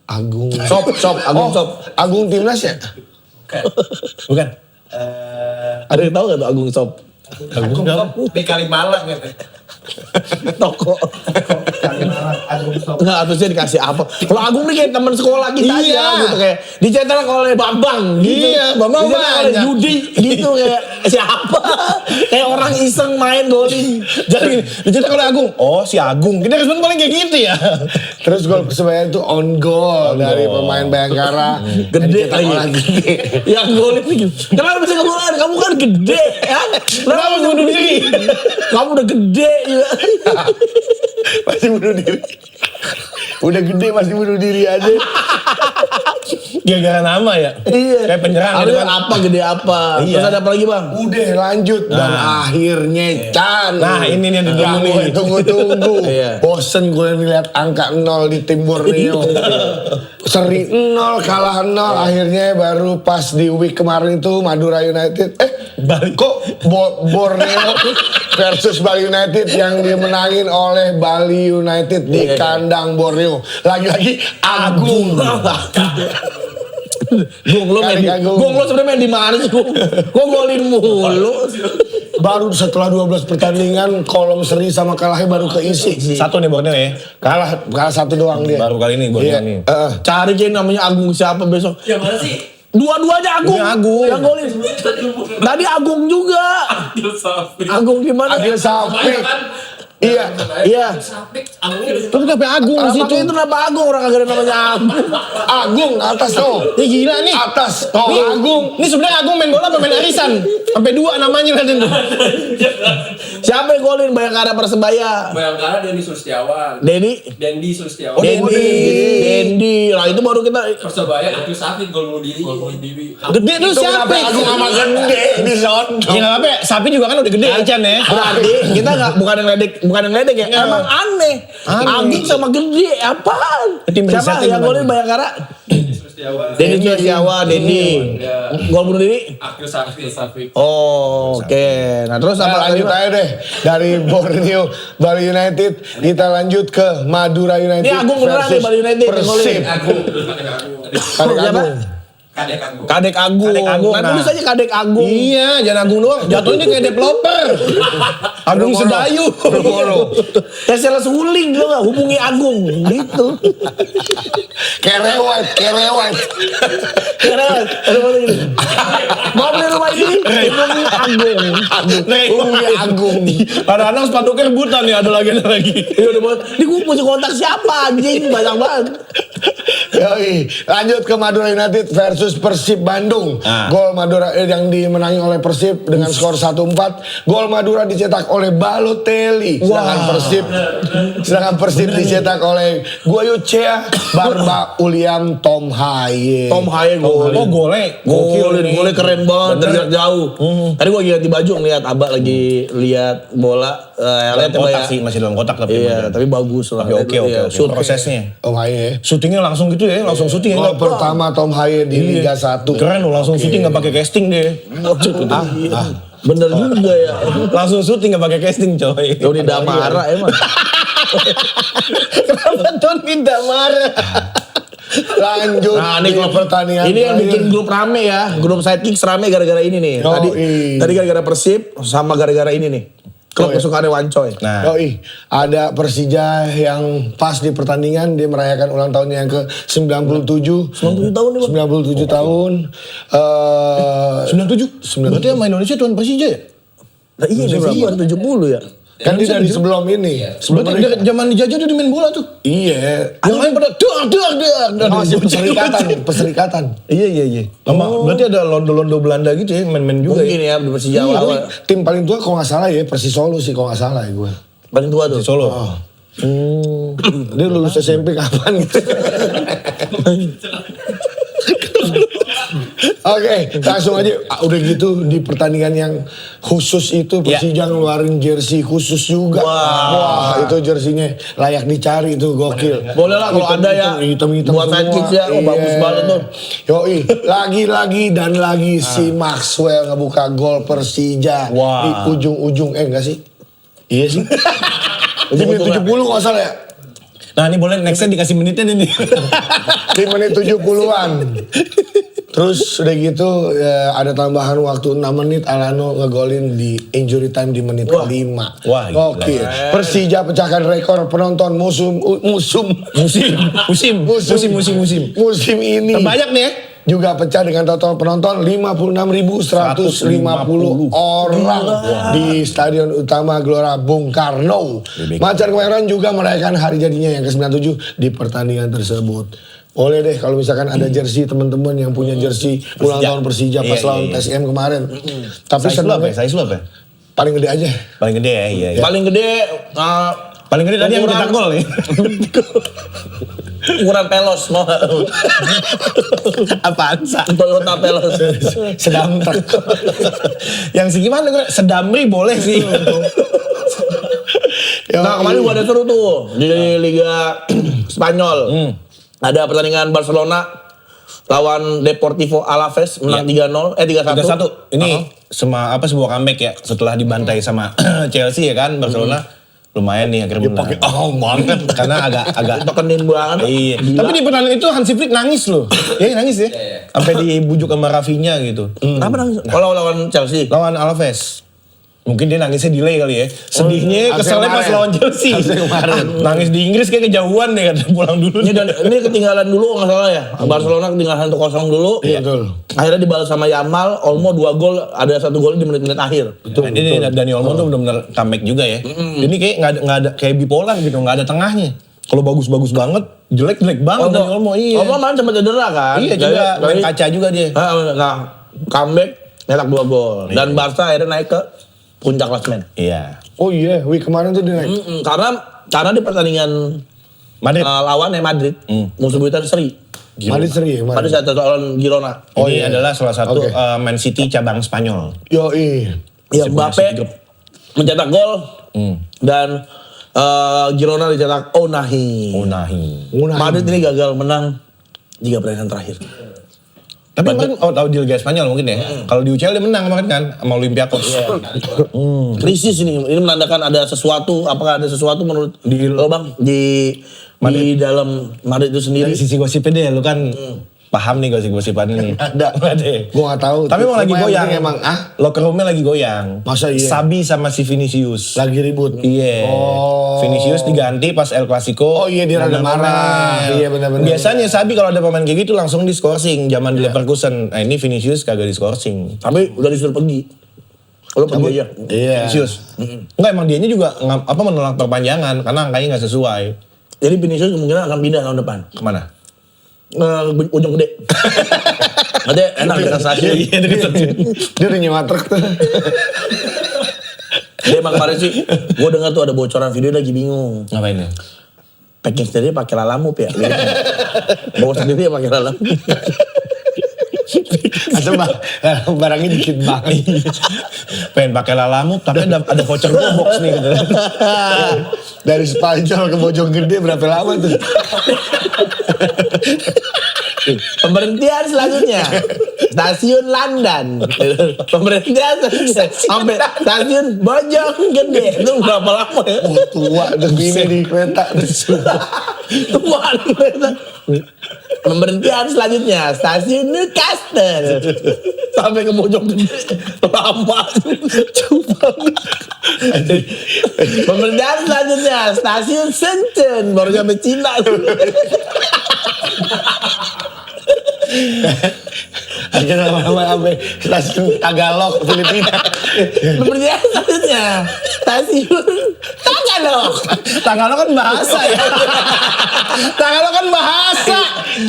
Speaker 3: Agung.
Speaker 2: Agung Sop.
Speaker 3: Agung Timnas ya?
Speaker 1: Bukan.
Speaker 2: Ada yang tahu gak tuh Agung Sop?
Speaker 1: Agung siapa?
Speaker 4: Di Kalimalang gitu.
Speaker 2: Toko. Enggak, harusnya dikasih apa? Kalau Agung nih kayak teman sekolah kita
Speaker 1: Iya.
Speaker 2: aja gitu kayak dicetak oleh Bambang gitu.
Speaker 1: Iya, Bambang
Speaker 2: Dicetak oleh
Speaker 1: banyak.
Speaker 2: Yudi gitu kayak siapa? Kayak orang iseng main golin.
Speaker 1: Jadi gini, dicetak oleh Agung. Oh si Agung. Kita respon paling kayak gitu ya.
Speaker 3: Terus gol Persebaya itu on goal dari pemain Bayangkara.
Speaker 2: Gede
Speaker 3: Dicetak
Speaker 2: lagi.
Speaker 3: oleh Gede.
Speaker 2: Yang golin gitu. Kenapa bisa keluar? Kamu kan gede ya. Kenapa
Speaker 1: Kenapa bunuh diri?
Speaker 2: Kamu udah gede juga.
Speaker 3: Masih bunuh diri. Udah gede masih bunuh diri aja.
Speaker 1: Gara-gara nama ya.
Speaker 2: Iya.
Speaker 1: Kayak penyerang
Speaker 2: Ada
Speaker 1: gitu kan.
Speaker 2: apa gede apa?
Speaker 1: Iya.
Speaker 2: Terus ada apa lagi bang?
Speaker 3: Udah lanjut dan akhirnya Chan.
Speaker 1: Nah, ini nih yang ditunggu
Speaker 3: Yang
Speaker 1: nih.
Speaker 3: gue tunggu-tunggu.
Speaker 2: Iya.
Speaker 3: Bosen gue ngeliat angka 0 di tim Borneo. Seri 0 kalah 0. Akhirnya baru pas di week kemarin itu Madura United. Kok Borneo versus Bali United yang dimenangin oleh Bali United di kandang Borneo. Lagi-lagi Agung.
Speaker 2: Gung lo main di,
Speaker 3: Agung.
Speaker 2: Gung lo sebenarnya main di mana sih Gung? Gue golin mulu.
Speaker 3: Baru setelah 12 pertandingan kolom seri sama kalahnya baru keisi.
Speaker 1: Satu nih Borneo ya.
Speaker 3: Kalah satu doang dia.
Speaker 1: Baru kali ini Borneo
Speaker 3: Iya.
Speaker 1: nih.
Speaker 2: Cari aja namanya Agung siapa besok?
Speaker 4: Yang mana sih?
Speaker 2: Dua-duanya Agung.
Speaker 1: Ini Agung.
Speaker 2: Yang golin. Tadi Agung juga.
Speaker 4: Adil Safi.
Speaker 2: Agung gimana?
Speaker 3: Adil Safi. Iya.
Speaker 2: Iya.
Speaker 1: Terus kenapa Agung di situ?
Speaker 2: Makanya itu kenapa Agung orang kagak ada namanya Agung.
Speaker 3: Agung atas tuh.
Speaker 1: Ini gila nih.
Speaker 3: Atas. Oh
Speaker 1: Nih,
Speaker 3: Agung.
Speaker 1: Ini sebenarnya Agung main bola apa main arisan? Sampai 2 namanya liatin tuh.
Speaker 2: Siapa yang golin Bayangkara Persebaya?
Speaker 4: Bayangkara Dendi Sulistiawan.
Speaker 2: Dendi
Speaker 4: Sulistiawan.
Speaker 2: Dendi. Nah itu baru kita
Speaker 4: Persebaya Adil Safi gol bunuh diri.
Speaker 1: Gede tuh
Speaker 3: Itu
Speaker 1: siapa?
Speaker 3: kenapa Agung sama gede di sono.
Speaker 1: Ya nggak apa-apa. Sapi juga kan udah gede Chan ya.
Speaker 2: berarti kita nggak bukan yang ledek ya. Emang aneh. Agung sama gede apaan?
Speaker 1: Tim riset
Speaker 2: Siapa
Speaker 1: ini
Speaker 2: yang golin Bayangkara?
Speaker 4: Sulistiawan.
Speaker 2: Dendi Sulistiawan, Dendi.
Speaker 4: Ya.
Speaker 2: Gol bunuh diri?
Speaker 4: Adil Safi.
Speaker 2: Oh, oke. Nah terus
Speaker 3: Nah,
Speaker 2: apa
Speaker 3: lanjut aja deh dari Borneo Bali United kita lanjut ke Madura United.
Speaker 2: Ini Agung beneran nih, Bali United yang golin.
Speaker 3: Persib.
Speaker 4: Agung.
Speaker 3: Kadek
Speaker 2: Siapa?
Speaker 3: Agung.
Speaker 4: Kadek Agung.
Speaker 2: Kadek Agung.
Speaker 1: Kadek Agung,
Speaker 2: Nah,
Speaker 1: nah.
Speaker 2: tulis aja Kadek Agung.
Speaker 1: Iya, jangan Agung doang. Jatuhnya kayak developer. Agung Sedayu.
Speaker 2: Tesel suling lo nggak hubungi Agung gitu.
Speaker 3: Kerewat.
Speaker 2: Keren. Ada apa lagi? Mau beli rumah ini? Hubungi Agung.
Speaker 3: Hubungi Agung.
Speaker 1: Kadang-kadang sepatu rebutan ya, ada lagi.
Speaker 2: Iya udah buat. Ini gue mesti kontak siapa anjing banyak banget.
Speaker 3: Yoi, lanjut ke Madura United versus Persib Bandung. Gol Madura yang dimenangi oleh Persib dengan skor 1-4. Gol Madura dicetak oleh Balotelli. Sedangkan Persib dicetak oleh Guayucea, Barba, Uliam, Tom Haye.
Speaker 2: Tom Haye gol.
Speaker 1: Oh golnya
Speaker 2: Golnya keren banget dari jarak jauh. Tadi gua ganti baju ngeliat Abah lagi lihat bola.
Speaker 1: dalam
Speaker 2: Lihat ya, Mbak,
Speaker 1: kotak
Speaker 2: ya.
Speaker 1: sih, masih dalam kotak tapi
Speaker 2: Iya, tapi bagus lah.
Speaker 1: Tapi oke
Speaker 2: Iya, shoot
Speaker 1: prosesnya.
Speaker 3: Tom Haye.
Speaker 1: Syutingnya langsung gitu ya, langsung syuting
Speaker 3: Gol pertama Tom Haye di Liga 1.
Speaker 1: Keren loh, langsung syuting nggak pakai casting deh.
Speaker 2: Bener juga ya.
Speaker 1: Langsung syuting nggak pakai casting coy.
Speaker 2: Doni Damara emang.
Speaker 1: Kenapa Doni Damara?
Speaker 3: Lanjut
Speaker 2: Nah, ini
Speaker 3: di
Speaker 2: klub
Speaker 3: pertandingan
Speaker 2: ini yang
Speaker 3: terakhir.
Speaker 2: bikin grup rame ya. Grup Sidekicks rame gara-gara ini nih. Tadi gara-gara Persib sama gara-gara ini nih. Klub kesukaannya Wancoy.
Speaker 1: Nah,
Speaker 3: Yoi, ada Persija yang pas di pertandingan dia merayakan ulang tahunnya yang ke 97.
Speaker 2: 97 tahun nih, Bang.
Speaker 3: 97 tahun.
Speaker 1: 97. Berarti sama Indonesia tuan Persija ya?
Speaker 2: Nah, iya nih berapa? 70 ya.
Speaker 3: Kan dia dari sebelum ini. Sebelum
Speaker 1: Berarti dari zaman dijajah dia main bola tuh.
Speaker 3: Iya.
Speaker 1: Yang lain pada
Speaker 3: Masih perserikatan.
Speaker 1: Iya. Berarti ada londo-londo Belanda gitu ya, main-main juga
Speaker 2: Mungkin
Speaker 1: ya.
Speaker 2: ya di Persija
Speaker 3: Tapi
Speaker 2: awal.
Speaker 3: tim paling tua kalau nggak salah ya Persis Solo sih kalau nggak salah ya gue.
Speaker 2: Paling tua tuh.
Speaker 1: Di Solo.
Speaker 3: Dia lulus SMP kapan gitu. Oke, langsung aja. Udah gitu di pertandingan yang khusus itu Persija ngeluarin jersey khusus juga. Wah, itu jersinya layak dicari itu gokil.
Speaker 2: Boleh lah kalau ada ya.
Speaker 3: Hitam
Speaker 2: Buat Sidekicks ya, bagus banget tuh.
Speaker 3: Yoi, lagi-lagi dan lagi si Maxwell ngebuka gol Persija di ujung-ujung. Enggak sih? Iya sih. Di menit 70 kalau salah ya.
Speaker 1: Nah ini boleh nextnya dikasih menitnya nih.
Speaker 3: Di menit 70-an. Terus udah gitu ada tambahan waktu 6 menit Alano ngegolin di injury time di menit kelima.
Speaker 1: Wah, gila.
Speaker 3: Oke. Persija pecahkan rekor penonton musim ini.
Speaker 1: Terbanyak nih ya.
Speaker 3: Juga pecah dengan total penonton 56.150 orang di Stadion Utama Gelora Bung Karno. Macan Kemayoran juga merayakan hari jadinya yang ke-97 di pertandingan tersebut. Boleh deh kalau misalkan ada jersey teman-teman yang punya jersey ulang tahun Persija pas lawan PSM kemarin. Tapi
Speaker 1: Size lu apa ya?
Speaker 3: senangnya
Speaker 1: Size lu apa ya?
Speaker 3: paling gede aja.
Speaker 1: Paling gede ya, iya.
Speaker 2: Paling gede
Speaker 1: Paling gede tadi yang cetak gol nih.
Speaker 2: ukuran pelos mau.
Speaker 1: Apaan sa?
Speaker 2: Toyota pelos.
Speaker 3: Sedang
Speaker 1: Yang segimana gue? Sedamri boleh sih.
Speaker 2: Nah kemarin gua ada seru tuh di Liga Spanyol. Ada pertandingan Barcelona lawan Deportivo Alaves menang 3-0 3-1.
Speaker 1: 3-1. Ini sebuah comeback ya setelah dibantai sama Chelsea ya kan Barcelona. Lumayan nih akhirnya menang.
Speaker 3: banget.
Speaker 1: Karena agak
Speaker 2: Tekenin banget.
Speaker 1: Iya.
Speaker 2: Gila.
Speaker 1: Tapi di pertandingan itu Hansi Flick nangis loh. Iya nangis ya. Sampai dibujuk sama Rafinha gitu.
Speaker 2: Apa nangis? Kalau lawan Chelsea.
Speaker 1: Lawan Alaves. Mungkin dia nangisnya delay kali ya. Sedihnya, keselnya pas lawan Chelsea. Nangis di Inggris kayak kejauhan deh kan. Pulang dulu.
Speaker 2: Ini ketinggalan dulu nggak salah ya. Barcelona ketinggalan 1-0 dulu.
Speaker 3: Iya, betul.
Speaker 2: Akhirnya dibalas sama Yamal. Olmo 2 gol. Ada 1 gol di menit-menit akhir.
Speaker 1: Ini Dani Olmo tuh benar-benar comeback juga ya. Ini kayak nggak ada kayak bipolar gitu, nggak ada tengahnya. Kalau bagus-bagus banget, jelek banget Dani Olmo. Iya.
Speaker 2: Olmo main sempat cedera kan.
Speaker 1: Iya juga main kaca juga dia.
Speaker 2: Nah, comeback nyetak 2 gol. Dan Barca akhirnya naik ke puncak klasemen.
Speaker 1: Iya.
Speaker 3: Oh iya, week kemarin tuh dia naik.
Speaker 2: Karena di pertandingan
Speaker 1: Madrid.
Speaker 2: lawannya Madrid, musuh buyutan seri.
Speaker 3: Madrid seri ya,
Speaker 2: Pada saat lawan Girona.
Speaker 1: Ini adalah salah satu Man City cabang Spanyol.
Speaker 3: Yoi.
Speaker 2: Ya Mbappe mencetak gol dan Girona dicetak Ounahi. Madrid ini gagal menang 3 pertandingan terakhir.
Speaker 1: Tapi kemarin tahu di Liga Spanyol mungkin ya. Kalau di UCL dia menang kemarin kan sama Olympiakos.
Speaker 2: Krisis ini menandakan ada sesuatu. Apakah ada sesuatu menurut lo bang di dalam Madrid itu sendiri?
Speaker 1: Dari sisi gosipnya deh, lu kan paham nih gosip-gosipan ini.
Speaker 3: Ada.
Speaker 1: Ada.
Speaker 3: Gue gak tahu.
Speaker 1: Tapi emang lagi
Speaker 3: Cuma yang
Speaker 1: goyang.
Speaker 3: penting emang
Speaker 1: Locker roomnya lagi goyang.
Speaker 3: Masa iya?
Speaker 1: Sabi sama si Vinicius.
Speaker 3: lagi ribut.
Speaker 1: Iya.
Speaker 3: Oh.
Speaker 1: Vinicius diganti pas El Clasico.
Speaker 3: Oh iya, dia rada marah. Iya, benar-benar.
Speaker 1: Biasanya Sabi kalau ada pemain kayak gitu langsung di scoring zaman di Leverkusen. Nah ini Vinicius kagak di scoring.
Speaker 2: Tapi udah disuruh pergi. Lo pergi aja.
Speaker 3: Iya.
Speaker 1: Vinicius. Enggak emang dianya juga menolak perpanjangan karena angkanya nggak sesuai.
Speaker 2: Jadi Vinicius kemungkinan akan pindah tahun depan.
Speaker 1: Kemana?
Speaker 2: ujung gede. Nanti enak di stasiun.
Speaker 1: Iya, dekat stasiun.
Speaker 3: Dia udah nyewa truk tuh.
Speaker 2: Dia emang kemarin sih, gue dengar tuh ada bocoran video dia lagi bingung.
Speaker 1: Ngapain ya?
Speaker 2: Packing sendiri pakai Lalamove ya. Bawa sendiri ya pakai Lalamove.
Speaker 3: Atau barangnya dikit banget.
Speaker 1: Pengen pakai Lalamove tapi ada voucher box nih gitu.
Speaker 3: Dari Spanyol ke Bojonggede berapa lama tuh?
Speaker 2: Pemberhentian selanjutnya stasiun London. Pemberhentian selanjutnya sampai stasiun Bojonggede. Itu berapa lama ya?
Speaker 3: Oh, tua udah bini di kereta.
Speaker 2: Tua di kereta. Pemberhentian selanjutnya stasiun Newcastle sampai ke Bojonggede. Lama. Coba. Pemberhentian selanjutnya stasiun Shenzhen baru sampai Cina.
Speaker 3: Akhirnya lama-lama sampai stasiun Tagalog, Filipina.
Speaker 2: Pemberhentian selanjutnya stasiun Tagalog.
Speaker 1: Tagalog kan bahasa ya. Tagalog kan bahasa.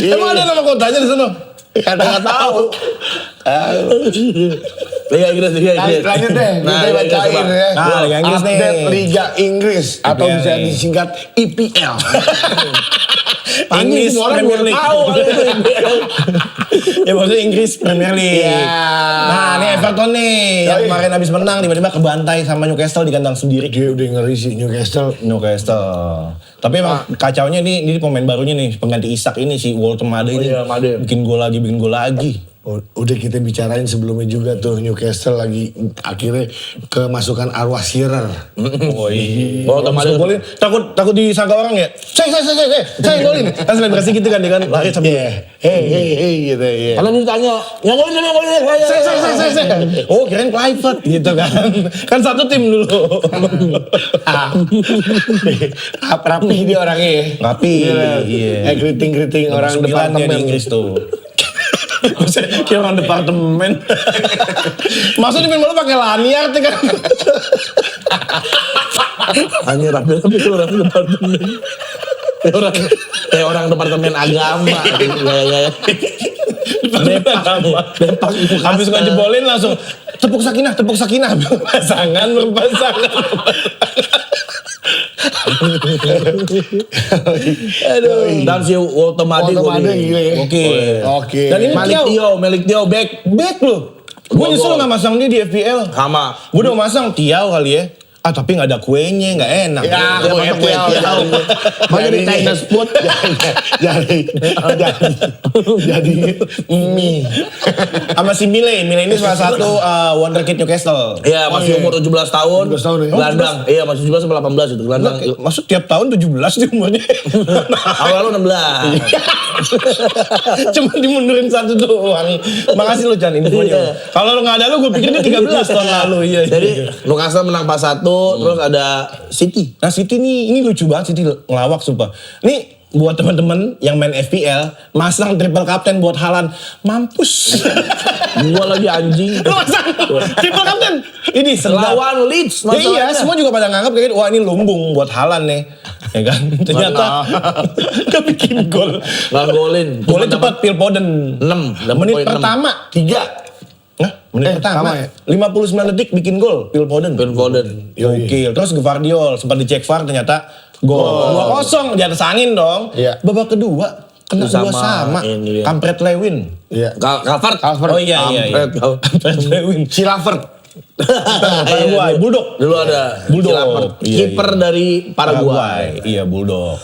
Speaker 1: Emang ada nama kotanya di sana?
Speaker 2: Nggak tahu. Liga Inggris.
Speaker 3: Lanjut deh,
Speaker 2: Nah,
Speaker 3: kita bacain
Speaker 2: coba.
Speaker 3: ya.
Speaker 1: Nah, Liga Inggris nih.
Speaker 3: Update Liga Inggris atau
Speaker 1: IPL
Speaker 3: bisa
Speaker 1: nih.
Speaker 3: disingkat IPL.
Speaker 1: Inggris
Speaker 2: Semua orang
Speaker 1: Premier
Speaker 2: baru
Speaker 1: League.
Speaker 2: tahu kalau itu IPL.
Speaker 1: Ya maksudnya Inggris Premier League.
Speaker 3: Ya.
Speaker 1: Nah, ini Everton nih yang
Speaker 3: Yoi.
Speaker 1: kemarin habis menang tiba-tiba kebantai sama Newcastle di kandang sendiri.
Speaker 3: Dia udah ngeri sih Newcastle.
Speaker 1: Newcastle. Tapi emang kacaunya ini pemain barunya nih pengganti Isak ini si Walter Made ini.
Speaker 2: iya, Made.
Speaker 1: Bikin gol lagi.
Speaker 3: Udah kita bicarain sebelumnya juga tuh Newcastle lagi akhirnya kemasukan arwah Shearer.
Speaker 1: Oh iya.
Speaker 2: Walter Made.
Speaker 1: Habis golin, takut disangka orang ya. Saya golin. Kan selebrasi gitu kan dia kan lari sambil
Speaker 3: Hey gitu ya.
Speaker 2: Kalau ditanya, yang golin
Speaker 1: saya. Oh, kirain Clivert gitu kan. Kan satu tim dulu.
Speaker 3: Rapi dia orangnya ya.
Speaker 1: Rapi, iya.
Speaker 3: Keriting-keriting orang
Speaker 1: Orang depan
Speaker 3: departemen.
Speaker 1: di Inggris tuh. Maksudnya kayak orang departemen. Maksudnya di malu pakai lanyard ya kan.
Speaker 2: hanya rapi itu orang departemen. Kayak orang departemen agama. Gaya-gaya. Depak.
Speaker 1: Habis gua jebolin langsung tepuk sakinah. Berpasangan.
Speaker 2: Aduh. Dan si Walter Made
Speaker 3: Walter Made gila ya. Oke.
Speaker 1: Dan ini
Speaker 2: Malik Thiaw
Speaker 1: back loh. Gue nyesel gak masang dia di FPL.
Speaker 2: sama.
Speaker 1: Gue udah masang Tiaw kali ya. Tapi gak ada kuenya, gak enak.
Speaker 3: Ya,
Speaker 2: Dia
Speaker 3: kue
Speaker 2: masuk
Speaker 3: Tiaw.
Speaker 2: Tiaw. Mau jadi Chinese food.
Speaker 3: Jadi mie.
Speaker 1: Sama si Mile ini salah satu wonderkid Newcastle.
Speaker 2: Iya, masih umur 17 tahun.
Speaker 3: 17 tahun ya?
Speaker 2: Gelandang. Iya, masih 17 sampai 18 itu gelandang.
Speaker 1: Masuk tiap tahun 17 dia umurnya.
Speaker 2: Awal lu 16.
Speaker 1: Cuma dimundurin satu doang. Makasih lu Chan infonya. Kalau lu gak ada lu gue pikir dia 13 tahun lalu. Iya.
Speaker 2: Jadi Newcastle menang 4-1, terus ada City.
Speaker 1: Nah City ini lucu banget City ngelawak sumpah. Nih buat teman-teman yang main FPL masang triple captain buat Haaland mampus.
Speaker 2: Gua lagi anjing.
Speaker 1: Lu masang triple captain. Ini sedap.
Speaker 2: Lawan Leeds
Speaker 1: Ya iya,
Speaker 2: masalahnya.
Speaker 1: semua juga pada nganggap kayak wah ini lumbung buat Haaland nih. Ya kan? Ternyata gak bikin gol.
Speaker 2: Nggak golin.
Speaker 1: Golnya cepat Phil Foden.
Speaker 2: 6.
Speaker 1: Menit pertama 3. Nah, menit pertama
Speaker 3: sama ya?
Speaker 1: 59 detik bikin gol Phil Foden.
Speaker 2: Phil Foden.
Speaker 1: Gokil. Terus Gvardiol sempat dicek VAR ternyata gol. 2-0 di atas angin dong.
Speaker 3: Iya.
Speaker 1: Babak kedua kena
Speaker 2: Sama
Speaker 1: 2 sama.
Speaker 2: ini ya.
Speaker 1: Kampret Lewin.
Speaker 3: Iya.
Speaker 2: Calvert.
Speaker 1: Oh iya. Kampret Lewin.
Speaker 3: Si Lavert.
Speaker 1: Paraguay, Bulldog.
Speaker 2: Dulu ada
Speaker 1: Bulldog.
Speaker 2: Calvert.
Speaker 1: Iya,
Speaker 2: Kiper dari Paraguay.
Speaker 1: Iya, Bulldog.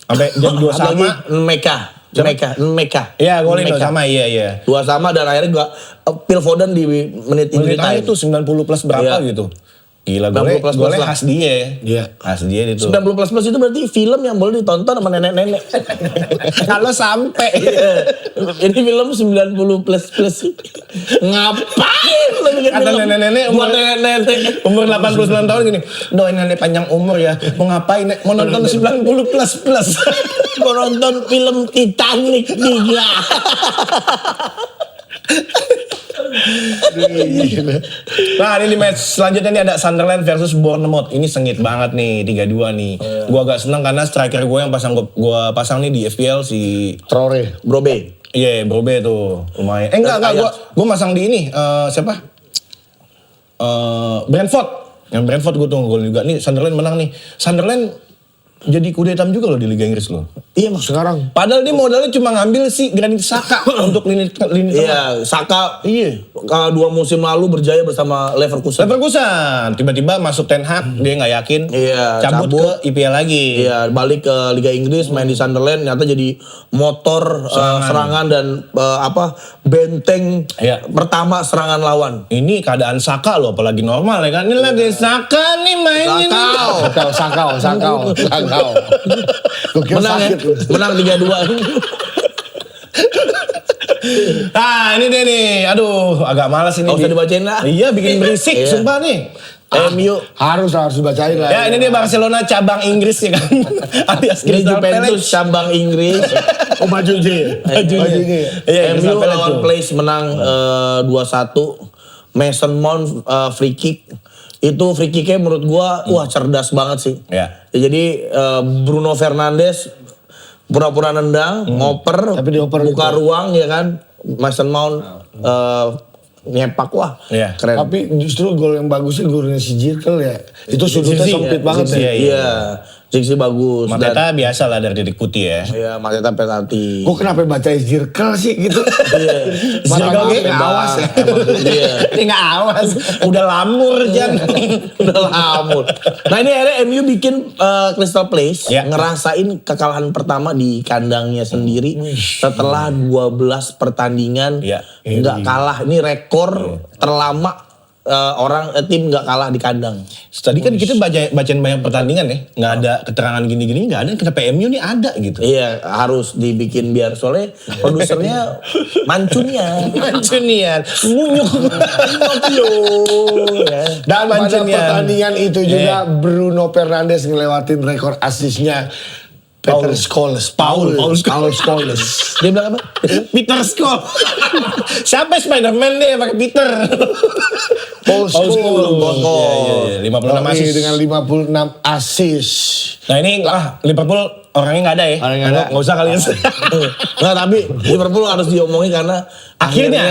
Speaker 1: Sampai jadi 2
Speaker 2: Ada lagi
Speaker 1: sama.
Speaker 2: Meka.
Speaker 1: Iya, golin sama iya.
Speaker 2: 2 sama dan akhirnya gua Phil Foden di menit
Speaker 1: Menit
Speaker 2: time.
Speaker 1: itu 90 plus berapa
Speaker 2: Iya.
Speaker 1: gitu. Gila
Speaker 2: 90 plus
Speaker 1: golnya
Speaker 2: lah.
Speaker 1: khas dia.
Speaker 3: Iya.
Speaker 1: Khas dia itu.
Speaker 2: 90 plus itu berarti film yang boleh ditonton sama nenek-nenek.
Speaker 1: Kalau sampai
Speaker 2: Ini film 90 plus. Ngapain lo bikin
Speaker 1: Kata
Speaker 2: film?
Speaker 1: nenek-nenek
Speaker 2: Buat nenek-nenek.
Speaker 1: umur 89 tahun gini, doain nenek panjang umur ya. Mau ngapain? Nek? Mau nonton 90 plus.
Speaker 2: Mau nonton film Titanic 3.
Speaker 1: Nah ini di match selanjutnya nih ada Sunderland versus Bournemouth. Ini sengit banget nih 3-2 nih. Gua agak seneng karena striker gue yang gua pasang nih di FPL si
Speaker 3: Traore.
Speaker 2: Brobe.
Speaker 1: Iya, Brobe tuh lumayan. Enggak, gua masang di ini siapa? Brentford. Yang Brentford gue tuh gol juga. Nih Sunderland menang nih. Sunderland jadi kuda hitam juga loh di Liga Inggris loh.
Speaker 2: Iya mas.
Speaker 3: Sekarang.
Speaker 1: Padahal dia modalnya cuma ngambil si Granit Xhaka untuk lini tengah.
Speaker 2: Iya, Saka.
Speaker 1: Iya.
Speaker 2: 2 musim lalu berjaya bersama Leverkusen.
Speaker 1: Leverkusen tiba-tiba masuk Ten Hag, dia nggak yakin.
Speaker 2: Iya,
Speaker 1: cabut ke IPL lagi.
Speaker 2: Iya, balik ke Liga Inggris, main di Sunderland, ternyata jadi motor serangan dan benteng
Speaker 1: Iya.
Speaker 2: pertama serangan lawan.
Speaker 1: Ini keadaan Saka loh, apalagi normal ya kan. Ini lagi Saka nih mainnya nih.
Speaker 3: Sakau. Gue kira
Speaker 2: Menang ya,
Speaker 3: sakit lu.
Speaker 2: menang 3-2.
Speaker 1: Nah ini dia nih, aduh agak malas ini.
Speaker 2: Nggak usah dibacain lah.
Speaker 1: Iya bikin berisik,
Speaker 2: Iya.
Speaker 1: sumpah nih.
Speaker 2: MU.
Speaker 3: Harus dibacain lah.
Speaker 1: Ya ini dia Barcelona cabang Inggris ya kan. Alias
Speaker 2: Ini
Speaker 1: Crystal
Speaker 2: Juventus
Speaker 1: Palace.
Speaker 2: cabang Inggris.
Speaker 3: Oh bajunya.
Speaker 1: Bajunya. Iya, Crystal
Speaker 2: MU
Speaker 1: Palace
Speaker 2: lawan
Speaker 1: tuh.
Speaker 2: Place menang 2-1. Mason Mount free kick. Itu free kicknya menurut gua wah cerdas banget sih.
Speaker 1: Ya.
Speaker 2: Jadi Bruno Fernandes pura-pura nendang, ngoper,
Speaker 3: Tapi dioper
Speaker 2: buka
Speaker 3: gitu.
Speaker 2: ruang ya kan. Mason Mount nyepak wah.
Speaker 1: Iya.
Speaker 2: Keren.
Speaker 3: Tapi justru gol yang bagusnya golnya si Jirkel ya. Itu sudutnya
Speaker 1: Zigzi,
Speaker 3: sempit
Speaker 1: ya.
Speaker 3: banget
Speaker 1: Zigzi,
Speaker 3: ya.
Speaker 1: ya.
Speaker 2: Iya, Zigzi bagus.
Speaker 1: Mateta biasa lah dari titik putih ya.
Speaker 2: Iya, Mateta penalti.
Speaker 3: Gue kenapa baca Jirkel sih gitu.
Speaker 2: Iya.
Speaker 3: Mata gue
Speaker 2: Zirkel
Speaker 3: awas ya.
Speaker 2: Iya.
Speaker 1: Ini nggak awas, udah lamur Jan.
Speaker 2: Udah lamur. Nah ini akhirnya MU bikin Crystal Palace
Speaker 1: Ya.
Speaker 2: ngerasain kekalahan pertama di kandangnya sendiri setelah 12 pertandingan
Speaker 1: Ya.
Speaker 2: nggak kalah. Ini rekor terlama tim nggak kalah di kandang.
Speaker 1: Tadi kan kita bacain banyak pertandingan ya, nggak ada keterangan gini-gini nggak ada. Kenapa MU nih ada gitu?
Speaker 2: Iya harus dibikin biar soalnya produsernya mancunnya.
Speaker 1: Mancunian, munyuk.
Speaker 2: Ya.
Speaker 3: Dan pada
Speaker 1: Mancunian.
Speaker 3: pertandingan itu juga Bruno Fernandes ngelewatin rekor asisnya Peter Scholes. Paul Scholes.
Speaker 2: Dia bilang apa?
Speaker 1: Peter Scholes. Siapa Spiderman deh pakai Peter?
Speaker 3: Paul Scholes.
Speaker 1: Iya, 56
Speaker 3: Ini
Speaker 1: assist.
Speaker 3: dengan 56 assist.
Speaker 1: Nah ini Liverpool orangnya nggak ada ya?
Speaker 3: Orangnya nggak ada.
Speaker 1: Nggak usah kali ya.
Speaker 2: Nggak, tapi Liverpool harus diomongin karena
Speaker 1: Akhirnya.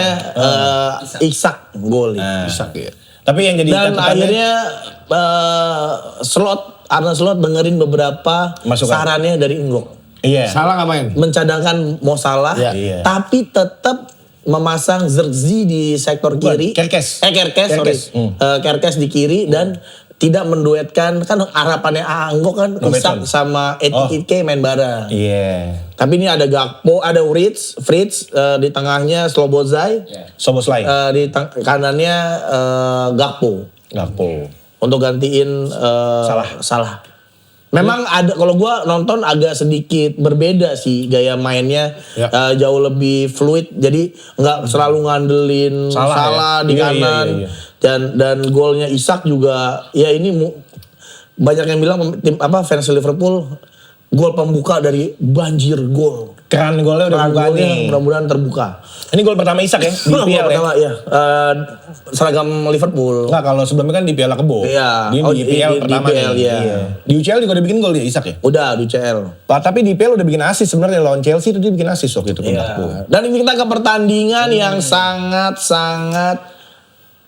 Speaker 2: Isak gol.
Speaker 3: Isak ya.
Speaker 1: Tapi yang jadi
Speaker 2: Dan
Speaker 1: catatannya-
Speaker 2: akhirnya Arne Slot dengerin beberapa
Speaker 1: Masukan.
Speaker 2: sarannya dari Enggok.
Speaker 1: Iya.
Speaker 3: Salah nggak main?
Speaker 2: Mencadangkan Mo Salah,
Speaker 1: Iya.
Speaker 2: tapi tetap memasang Zirkzee di sektor
Speaker 1: Bukan,
Speaker 2: kiri.
Speaker 1: Kerkes.
Speaker 2: Kerkes, sorry.
Speaker 1: Kerkes.
Speaker 2: Kerkes di kiri dan tidak menduetkan, kan harapannya Enggok kan
Speaker 1: Robertson.
Speaker 2: Isak sama Etike main bareng.
Speaker 1: Iya.
Speaker 2: Tapi ini ada Gakpo, ada Fritz di tengahnya Slobozai,
Speaker 1: Soboslai.
Speaker 2: di kanannya Gakpo
Speaker 1: Gakpo.
Speaker 2: untuk gantiin Salah. Memang ada kalau gua nonton agak sedikit berbeda sih gaya mainnya, jauh lebih fluid. Jadi nggak selalu ngandelin Salah
Speaker 1: ya?
Speaker 2: di
Speaker 1: Iya,
Speaker 2: kanan.
Speaker 1: iya.
Speaker 2: Dan golnya Isak juga ya ini banyak yang bilang fans Liverpool gol pembuka dari banjir gol.
Speaker 1: Keran golnya udah
Speaker 2: Keran
Speaker 1: buka
Speaker 2: golnya
Speaker 1: nih.
Speaker 2: mudah-mudahan terbuka.
Speaker 1: Ini gol pertama Isak ya di
Speaker 2: Gol
Speaker 1: IPL ya.
Speaker 2: pertama ya. Seragam Liverpool.
Speaker 1: Enggak, kalau sebelumnya kan di Piala Kebo.
Speaker 2: Iya.
Speaker 1: Di
Speaker 2: Oh,
Speaker 1: IPL
Speaker 2: di
Speaker 1: pertama
Speaker 2: IPL,
Speaker 1: nih.
Speaker 2: iya.
Speaker 1: Di UCL juga udah bikin gol dia Isak ya.
Speaker 2: Udah di CL.
Speaker 1: Tapi di IPL udah bikin assist sebenarnya lawan Chelsea itu dia bikin assist waktu itu ke Gakpo.
Speaker 2: Dan ini kita ke pertandingan yang sangat-sangat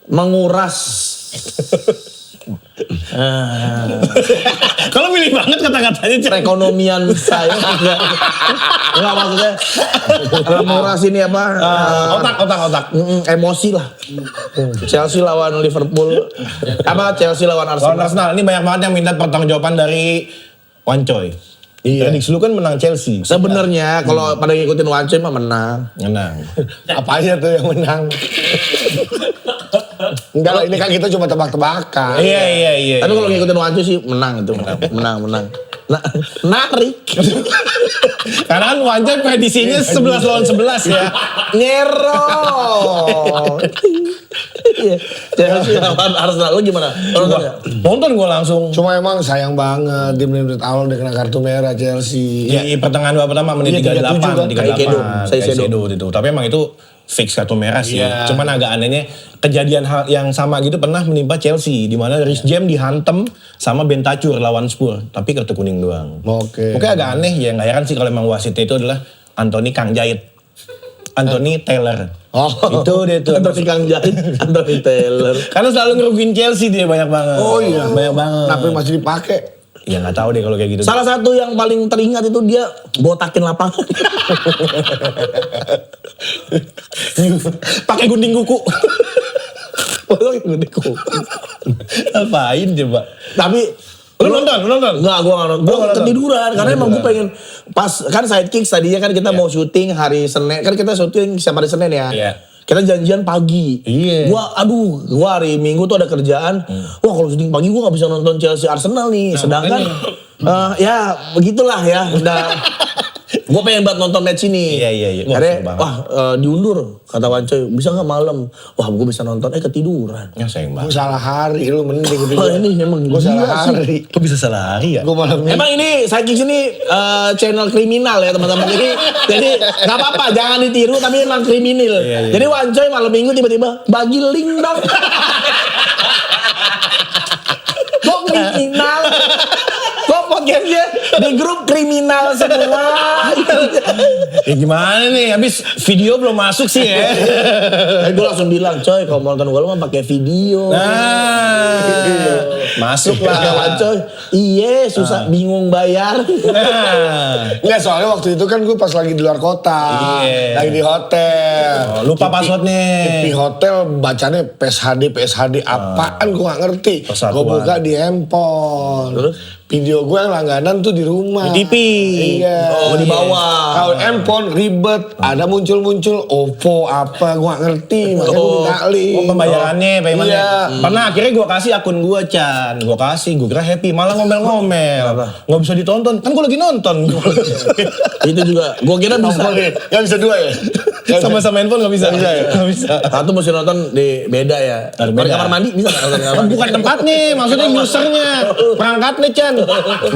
Speaker 2: menguras.
Speaker 1: Kalau milih banget kata-katanya Cek.
Speaker 2: Perekonomian saya. Enggak maksudnya menguras ini apa?
Speaker 1: Otak.
Speaker 2: Emosi lah. Chelsea lawan Liverpool. Chelsea lawan
Speaker 1: Lawan
Speaker 2: Arsenal.
Speaker 1: Arsenal ini banyak banget yang minta pertanggungjawaban dari Wancoy.
Speaker 3: Iya.
Speaker 1: Prediksi lu kan menang Chelsea.
Speaker 2: Sebenarnya kalau pada ngikutin Wance mah menang.
Speaker 1: Menang.
Speaker 3: Apanya tuh yang menang? Enggak lah, ini kan kita cuma tebak-tebakan.
Speaker 1: Iya.
Speaker 2: Tapi kalau ngikutin Wance sih menang itu. Menang. Nah, narik.
Speaker 1: Karena kan Wancoy prediksinya 11 lawan 11 ya.
Speaker 2: Nyerong. Iya. Chelsea lawan Arsenal lu gimana? Nonton nggak?
Speaker 1: Nonton gue langsung.
Speaker 3: Cuma emang sayang banget di menit awal udah kena kartu merah Chelsea.
Speaker 1: Di pertengahan babak pertama menit
Speaker 3: Iya,
Speaker 1: 38,
Speaker 3: 37 kan.
Speaker 1: 38.
Speaker 2: Caicedo
Speaker 1: itu. Tapi emang itu fix kartu merah sih.
Speaker 3: Iya.
Speaker 1: Cuman agak anehnya kejadian hal yang sama gitu pernah menimpa Chelsea di mana Reece James dihantem sama Bentancur lawan Spurs, tapi kartu kuning doang.
Speaker 3: Oke.
Speaker 1: Oke, agak aneh ya, nggak heran sih kalau emang wasitnya itu adalah Anthony Kang Jahit. Anthony Taylor.
Speaker 3: Oh.
Speaker 1: Itu dia tuh.
Speaker 2: Anthony Kang Jahit, Anthony Taylor.
Speaker 1: Karena selalu ngerugiin Chelsea dia banyak banget.
Speaker 3: Oh iya.
Speaker 1: Banyak banget.
Speaker 3: Kenapa masih dipakai?
Speaker 1: Ya nggak tahu deh kalau kayak gitu.
Speaker 2: Salah satu yang paling teringat itu dia botakin lapangan.
Speaker 1: Pakai gunting kuku.
Speaker 2: Botakin gunting kuku.
Speaker 1: Apain coba?
Speaker 2: Tapi
Speaker 1: Lu nonton?
Speaker 2: Enggak, gue nggak nonton. Gue
Speaker 1: nggak nonton?
Speaker 2: ketiduran karena emang gue pengen pas kan sidekicks tadinya kan kita mau syuting hari Senin, kan kita syuting setiap hari Senin ya.
Speaker 1: Iya.
Speaker 2: Kita janjian pagi.
Speaker 1: Iya.
Speaker 2: Gua hari Minggu tuh ada kerjaan. Wah kalau syuting pagi gue nggak bisa nonton Chelsea Arsenal nih. Sedangkan ya begitulah ya. Gue pengen banget nonton match ini.
Speaker 1: Iya. Wah,
Speaker 2: Akhirnya,
Speaker 1: seru banget.
Speaker 2: diundur kata Wancoy. Bisa nggak malam? Wah gue bisa nonton. Ketiduran.
Speaker 1: Ya sayang
Speaker 3: Gue
Speaker 1: banget.
Speaker 3: salah hari, lu mending gitu.
Speaker 2: Oh, ini emang
Speaker 3: Gue salah
Speaker 2: gila sih.
Speaker 3: hari.
Speaker 1: Kok bisa salah hari ya?
Speaker 3: Gue malam
Speaker 2: Emang ini Sidekicks ini channel kriminal ya teman-teman. Jadi nggak apa-apa, jangan ditiru tapi emang kriminal.
Speaker 1: Iya.
Speaker 2: Jadi Wancoy malam minggu tiba-tiba bagi link dong. Kok kriminal? Kok podcastnya di grup kriminal semua?
Speaker 1: Ya gimana nih? Habis video belum masuk sih ya.
Speaker 2: Gue langsung bilang, coy kalau mau nonton gue mah pakai video.
Speaker 1: Nah, masuk
Speaker 2: Kata
Speaker 1: lah.
Speaker 2: Wancoy, iya susah bingung bayar.
Speaker 1: Nah,
Speaker 3: Enggak, soalnya waktu itu kan gue pas lagi di luar kota.
Speaker 1: Iya.
Speaker 3: Lagi di hotel.
Speaker 1: Oh, lupa passwordnya.
Speaker 3: Di hotel bacanya PSHD apaan gue gak ngerti.
Speaker 1: Persatuan.
Speaker 3: Gue buka di handphone.
Speaker 2: Terus?
Speaker 3: Video gue yang langganan tuh di rumah.
Speaker 1: Di TV.
Speaker 3: Iya.
Speaker 2: Oh, di bawah.
Speaker 3: Kalau handphone ribet, ada muncul-muncul OVO apa, gue gak ngerti. Makanya gue minta link.
Speaker 1: Oh, pembayarannya, paymentnya.
Speaker 3: Iya.
Speaker 1: Pernah akhirnya gue kasih akun gue, Chan. Gue kasih, gue kira happy. Malah ngomel-ngomel. Nggak bisa ditonton. Kan gue lagi nonton.
Speaker 2: Itu juga, gue kira bisa.
Speaker 3: Gak bisa dua ya?
Speaker 1: Sama-sama handphone nggak bisa.
Speaker 3: Nggak bisa ya?
Speaker 1: Nggak bisa.
Speaker 2: Satu mesti nonton di beda ya.
Speaker 1: Harus
Speaker 2: Kalau di
Speaker 1: beda.
Speaker 2: kamar mandi bisa nggak nonton di kamar
Speaker 1: Kan
Speaker 2: mandi?
Speaker 1: bukan tempatnya, maksudnya usernya. Perangkatnya, Chan.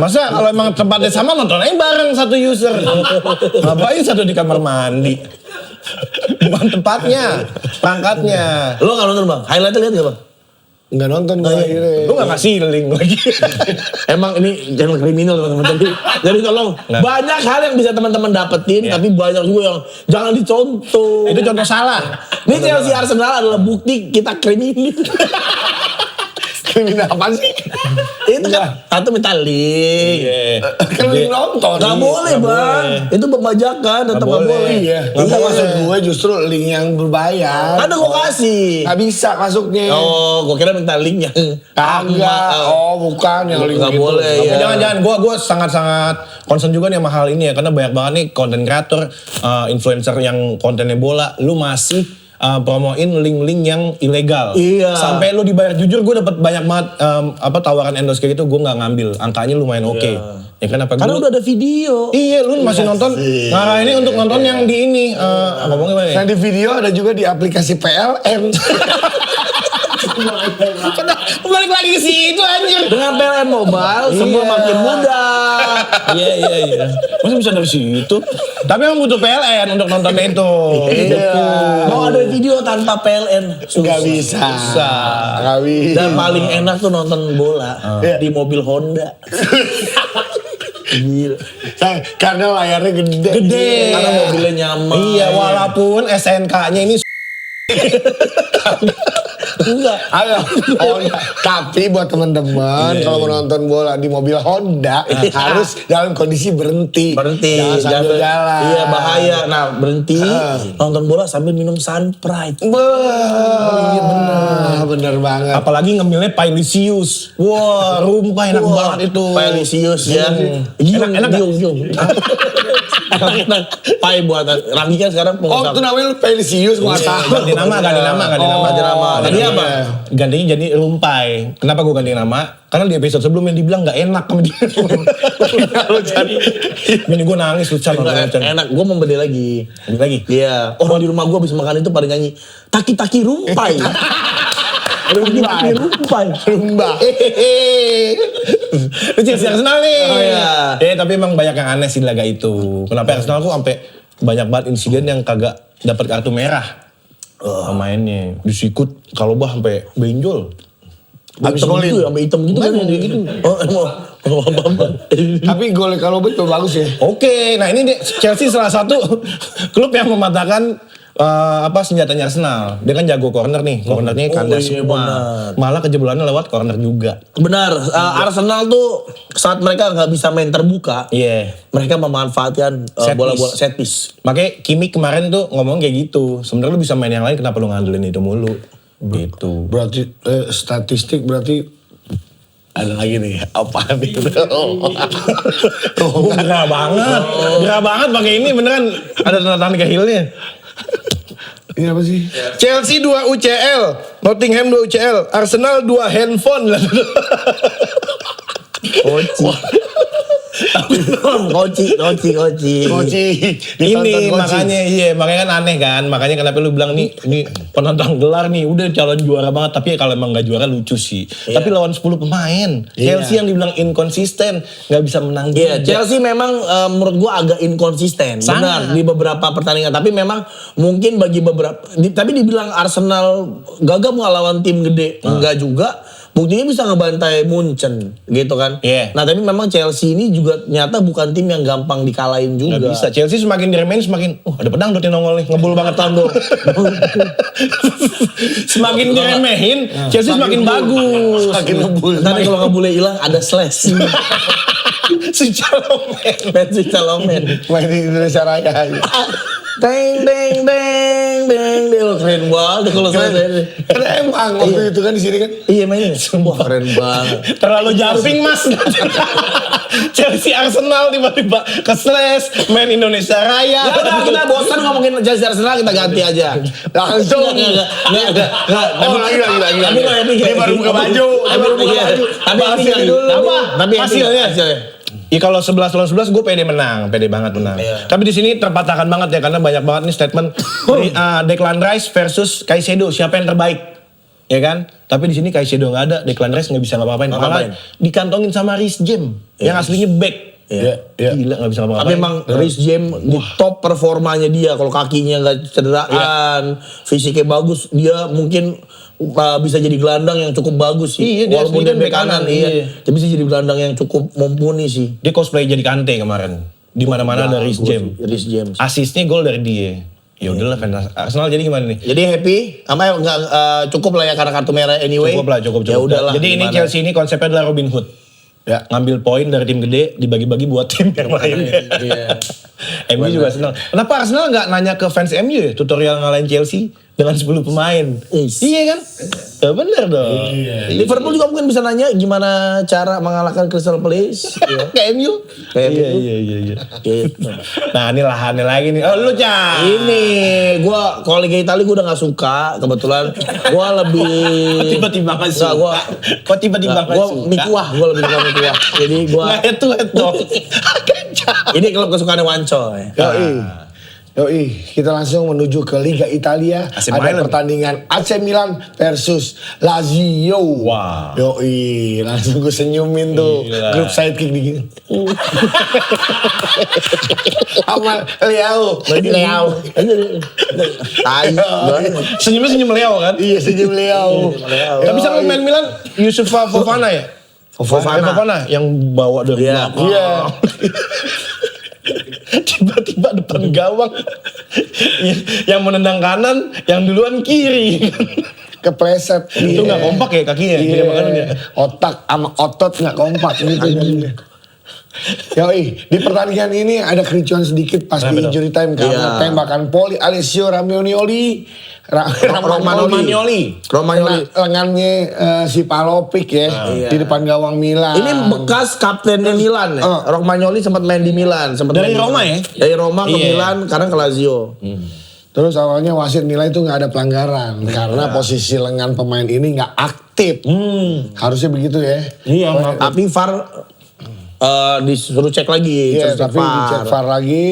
Speaker 1: Masa kalau emang tempatnya sama nonton aja bareng satu user. Ngapain satu di kamar mandi? Bukan tempatnya, perangkatnya.
Speaker 2: Lo nggak nonton bang? Highlightnya lihat nggak bang?
Speaker 3: Nggak nonton gue akhirnya.
Speaker 1: Lu gak kasih link lagi.
Speaker 2: Emang ini channel kriminal teman-teman. Jadi tolong banyak hal yang bisa teman-teman dapetin, tapi banyak juga yang jangan dicontoh.
Speaker 1: Itu contoh salah.
Speaker 2: Ini Chelsea Arsenal adalah bukti kita kriminal.
Speaker 3: Kriminal apaan sih?
Speaker 2: Itu kan satu minta link.
Speaker 3: Kan link nonton.
Speaker 2: Gak boleh bang. Itu pembajakan, tetap gak boleh.
Speaker 3: Iya. Nggak maksud gue justru link yang berbayar.
Speaker 2: Ada gue kasih.
Speaker 3: Nggak bisa masuknya.
Speaker 2: Oh, gue kira minta link yang
Speaker 3: Kagak. Oh, bukan yang link
Speaker 2: Nggak
Speaker 3: gitu.
Speaker 2: boleh,
Speaker 1: Tapi
Speaker 2: ya.
Speaker 1: jangan-jangan, gue sangat-sangat concern juga nih sama hal ini ya. Karena banyak banget nih content creator, influencer yang kontennya bola. Lu masih promoin link-link yang ilegal.
Speaker 2: Iya.
Speaker 1: Sampai lu dibayar. Jujur gue dapat banyak banget tawaran endorse kayak gitu. Gue nggak ngambil. Angkanya lumayan oke. Ya kenapa?
Speaker 2: Karena udah ada video.
Speaker 1: Iya, lu masih nonton. Nah, ini untuk nonton yang di ini. Ngomongnya gimana ya?
Speaker 3: Nah di video ada juga di aplikasi PLN.
Speaker 1: Balik lagi ke situ anjir.
Speaker 2: Dengan PLN Mobile, semua makin mudah.
Speaker 1: Iya. Masa bisa dari situ? Tapi emang butuh PLN untuk nonton itu.
Speaker 2: Mau ada video tanpa PLN,
Speaker 3: Nggak bisa. Nggak bisa.
Speaker 2: Dan paling enak tuh nonton bola di mobil Honda. Gila.
Speaker 3: Karena layarnya gede.
Speaker 2: Karena mobilnya nyaman.
Speaker 1: Iya, walaupun SNK-nya ini
Speaker 2: Enggak.
Speaker 3: Ayo, tapi buat teman-teman kalau mau nonton bola di mobil Honda harus dalam kondisi berhenti. Jangan sambil jalan.
Speaker 2: Iya bahaya. Nah berhenti nonton bola sambil minum Sunpride.
Speaker 3: Iya bener banget.
Speaker 1: apalagi ngemilnya Pailisius. Wah, rumpah enak banget itu.
Speaker 2: Pailisius ya.
Speaker 1: Enak nggak?
Speaker 2: Enak. Pai buatan. Ranggi kan sekarang
Speaker 3: Oh itu namanya lu Pelisius gua nggak tahu.
Speaker 1: Ganti nama.
Speaker 2: Ganti nama. Tadi apa?
Speaker 1: Gantinya jadi rumpai. Kenapa gue ganti nama? Karena di episode sebelumnya dibilang nggak enak sama dia.
Speaker 2: Lu jadi.
Speaker 1: Ini gue nangis lucu
Speaker 2: Enak. Gue mau beda lagi.
Speaker 1: Lagi.
Speaker 2: Iya. Orang di rumah gue habis makan itu pada nyanyi taki-taki rumpai. Taki-taki rumpai.
Speaker 3: Rumba.
Speaker 1: Lu Chelsea Arsenal nih.
Speaker 2: Oh, iya.
Speaker 1: Tapi emang banyak yang aneh sih di laga itu. Kenapa Arsenal tuh sampai banyak banget insiden yang kagak dapat kartu merah. pemainnya. Disikut kalau bah sampai benjol.
Speaker 2: Habis gitu ya, sampai hitam gitu kan ya gitu. Oh, emang.
Speaker 3: Tapi gol kalau betul bagus ya.
Speaker 1: Oke, nah ini Chelsea salah satu klub yang mematahkan senjatanya Arsenal. Dia kan jago corner nih, cornernya kandas
Speaker 2: iya,
Speaker 1: semua.
Speaker 2: benar.
Speaker 1: Malah kejebolannya lewat corner juga.
Speaker 2: Benar, Arsenal tuh saat mereka nggak bisa main terbuka,
Speaker 1: Iya.
Speaker 2: mereka memanfaatkan
Speaker 1: Set
Speaker 2: bola-bola
Speaker 1: piece.
Speaker 2: set piece.
Speaker 1: Makanya Kimi kemarin tuh ngomong kayak gitu. Sebenarnya lu bisa main yang lain, kenapa lu ngandelin itu mulu? Gitu.
Speaker 3: Berarti statistik berarti ada lagi nih apa nih?
Speaker 1: Gerah banget pakai ini beneran ada tanda-tanda kehilnya.
Speaker 3: Ini apa sih?
Speaker 1: Chelsea 2 UCL, Nottingham 2 UCL, Arsenal 2 handphone lah.
Speaker 2: Koci.
Speaker 1: Ini makanya kan aneh kan. Makanya kenapa lu bilang nih penantang gelar nih udah calon juara banget, tapi kalau emang gak juara lucu sih. Tapi lawan 10 pemain. Chelsea yang dibilang inkonsisten, gak bisa menang
Speaker 2: Iya,
Speaker 1: juga.
Speaker 2: Chelsea memang menurut gua agak inkonsisten. Benar di beberapa pertandingan, tapi memang mungkin bagi beberapa tapi dibilang Arsenal gagap nggak lawan tim gede, enggak juga. Buktinya bisa ngebantai Munchen gitu kan.
Speaker 1: Iya.
Speaker 2: Nah, tapi memang Chelsea ini juga nyata bukan tim yang gampang dikalahin juga.
Speaker 1: Gak bisa. Chelsea semakin diremehin semakin ada pedang tuh yang nongol nih, ngebul banget tahun tuh. Semakin diremehin, Chelsea semakin bagus.
Speaker 3: Semakin ngebul.
Speaker 2: Nanti kalau ngebulnya hilang ada slash. Sucalomen.
Speaker 3: Main di Indonesia Raya.
Speaker 2: Deng. Keren banget kalau saya.
Speaker 3: Karena emang waktu itu kan di sini kan.
Speaker 2: Iya mainnya. Wah keren banget.
Speaker 1: Terlalu jumping mas. Chelsea Arsenal tiba-tiba ke slash, main Indonesia Raya.
Speaker 2: Ya udah kita bosan ngomongin Chelsea Arsenal, kita ganti aja.
Speaker 3: Langsung.
Speaker 2: Enggak.
Speaker 3: Oh lagi.
Speaker 2: Tapi kalau
Speaker 3: Ini baru buka baju.
Speaker 2: Tapi
Speaker 1: Hasilnya. Ya kalau 11 lawan 11 gue pede banget menang.
Speaker 2: Iya.
Speaker 1: Tapi di sini terpatahkan banget ya karena banyak banget nih statement dari Declan Rice versus Caicedo, siapa yang terbaik? Ya kan? Tapi di sini Caicedo nggak ada, Declan Rice nggak bisa ngapa-ngapain. Malah dikantongin sama Reece James yang aslinya back.
Speaker 3: Iya.
Speaker 1: Gila nggak bisa ngapa-ngapain.
Speaker 2: Tapi emang Reece James di top performanya dia, kalau kakinya nggak cederaan, fisiknya bagus, dia mungkin bisa jadi gelandang yang cukup bagus sih.
Speaker 1: Iya, dia
Speaker 2: walaupun
Speaker 1: asli
Speaker 2: dia
Speaker 1: kan
Speaker 2: bek
Speaker 1: bek kanan,
Speaker 2: kanan,
Speaker 1: iya.
Speaker 2: Dia bisa jadi gelandang yang cukup mumpuni sih.
Speaker 1: Dia cosplay jadi Kante kemarin. Di mana-mana ada Reece James.
Speaker 2: Reece James.
Speaker 1: Asisnya gol dari dia. Ya udahlah fans Arsenal jadi gimana nih?
Speaker 2: Jadi happy, sama nggak cukup lah ya karena kartu merah anyway.
Speaker 1: Cukup.
Speaker 2: Ya udahlah.
Speaker 1: Jadi ini
Speaker 2: gimana.
Speaker 1: Chelsea ini konsepnya adalah Robin Hood.
Speaker 3: Ya.
Speaker 1: Ngambil poin dari tim gede dibagi-bagi buat tim yang lain.
Speaker 2: Iya.
Speaker 1: MU juga senang. Kenapa Arsenal nggak nanya ke fans MU ya tutorial ngalahin Chelsea dengan 10 pemain? Iya kan? Ya bener dong.
Speaker 2: Liverpool juga mungkin bisa nanya gimana cara mengalahkan Crystal Palace.
Speaker 1: Ke MU?
Speaker 2: Kayak
Speaker 1: Iya.
Speaker 2: gitu.
Speaker 1: Nah ini lahannya lagi nih. Oh lu Cah.
Speaker 2: Ini gua kalau Liga Italia gua udah gak suka, kebetulan gua lebih
Speaker 1: Tiba-tiba nggak
Speaker 2: Nggak,
Speaker 1: suka. Kok tiba-tiba nggak
Speaker 2: gua
Speaker 1: suka?
Speaker 2: mikuah, gua lebih suka mikuah. Jadi gua
Speaker 1: Nah itu dong.
Speaker 2: ini klub kesukaannya Wancoy.
Speaker 3: Yoi, kita langsung menuju ke Liga Italia.
Speaker 1: AC
Speaker 3: Ada
Speaker 1: Milan.
Speaker 3: pertandingan AC Milan versus Lazio.
Speaker 1: Wow.
Speaker 3: Yoi, langsung gue senyumin tuh
Speaker 1: Gila.
Speaker 3: grup sidekick di gini. Sama Leo.
Speaker 2: Tai.
Speaker 1: Senyumnya senyum Leo kan?
Speaker 3: Iya, senyum Leo.
Speaker 1: Tapi sama main Milan Yusuf Fofana ya? Fofana yang bawa dari
Speaker 2: Iya.
Speaker 1: belakang.
Speaker 3: Iya.
Speaker 1: Tiba-tiba depan gawang yang menendang kanan, yang duluan kiri.
Speaker 3: Kepleset.
Speaker 1: Itu nggak kompak ya kakinya.
Speaker 3: Iya.
Speaker 1: Gede banget ya.
Speaker 3: Otak sama otot nggak kompak gitu. Yoi, di pertandingan ini ada kericuan sedikit pas di injury time karena
Speaker 2: Iya.
Speaker 3: tembakan Poli Alessio Romagnoli.
Speaker 2: Romagnoli.
Speaker 3: Kena lengannya si Palopik ya
Speaker 2: Iya.
Speaker 3: di depan gawang Milan.
Speaker 2: Ini bekas kaptennya Milan ya. Romagnoli sempat main di Milan, sempat
Speaker 1: Dari
Speaker 2: main di
Speaker 1: Roma
Speaker 2: Milan.
Speaker 1: ya?
Speaker 2: Dari Roma ke
Speaker 1: Iya.
Speaker 2: Milan, sekarang ke Lazio.
Speaker 3: Terus awalnya wasit nilai itu nggak ada pelanggaran karena posisi lengan pemain ini nggak aktif. Harusnya begitu ya.
Speaker 1: Iya,
Speaker 2: Tapi VAR disuruh cek lagi.
Speaker 3: Iya,
Speaker 2: cek
Speaker 3: tapi dicek VAR lagi.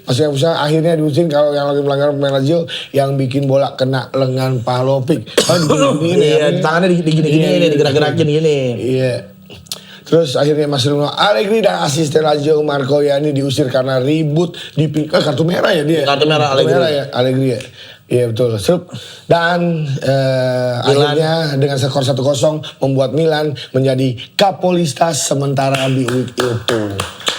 Speaker 3: Masih bisa akhirnya diusin kalau yang lagi melanggar pemain Lazio yang bikin bola kena lengan Palopik. Oh,
Speaker 2: Iya, tangannya digini-gini, digerak-gerakin gini.
Speaker 3: Iya. Terus akhirnya Mascherano Allegri dan asisten Lazio Marco Yani diusir karena ribut di kartu merah ya dia.
Speaker 2: Kartu merah Allegri.
Speaker 3: Ya, Allegri ya. Iya betul. Dan akhirnya dengan skor 1-0 membuat Milan menjadi kapolistas sementara di week itu.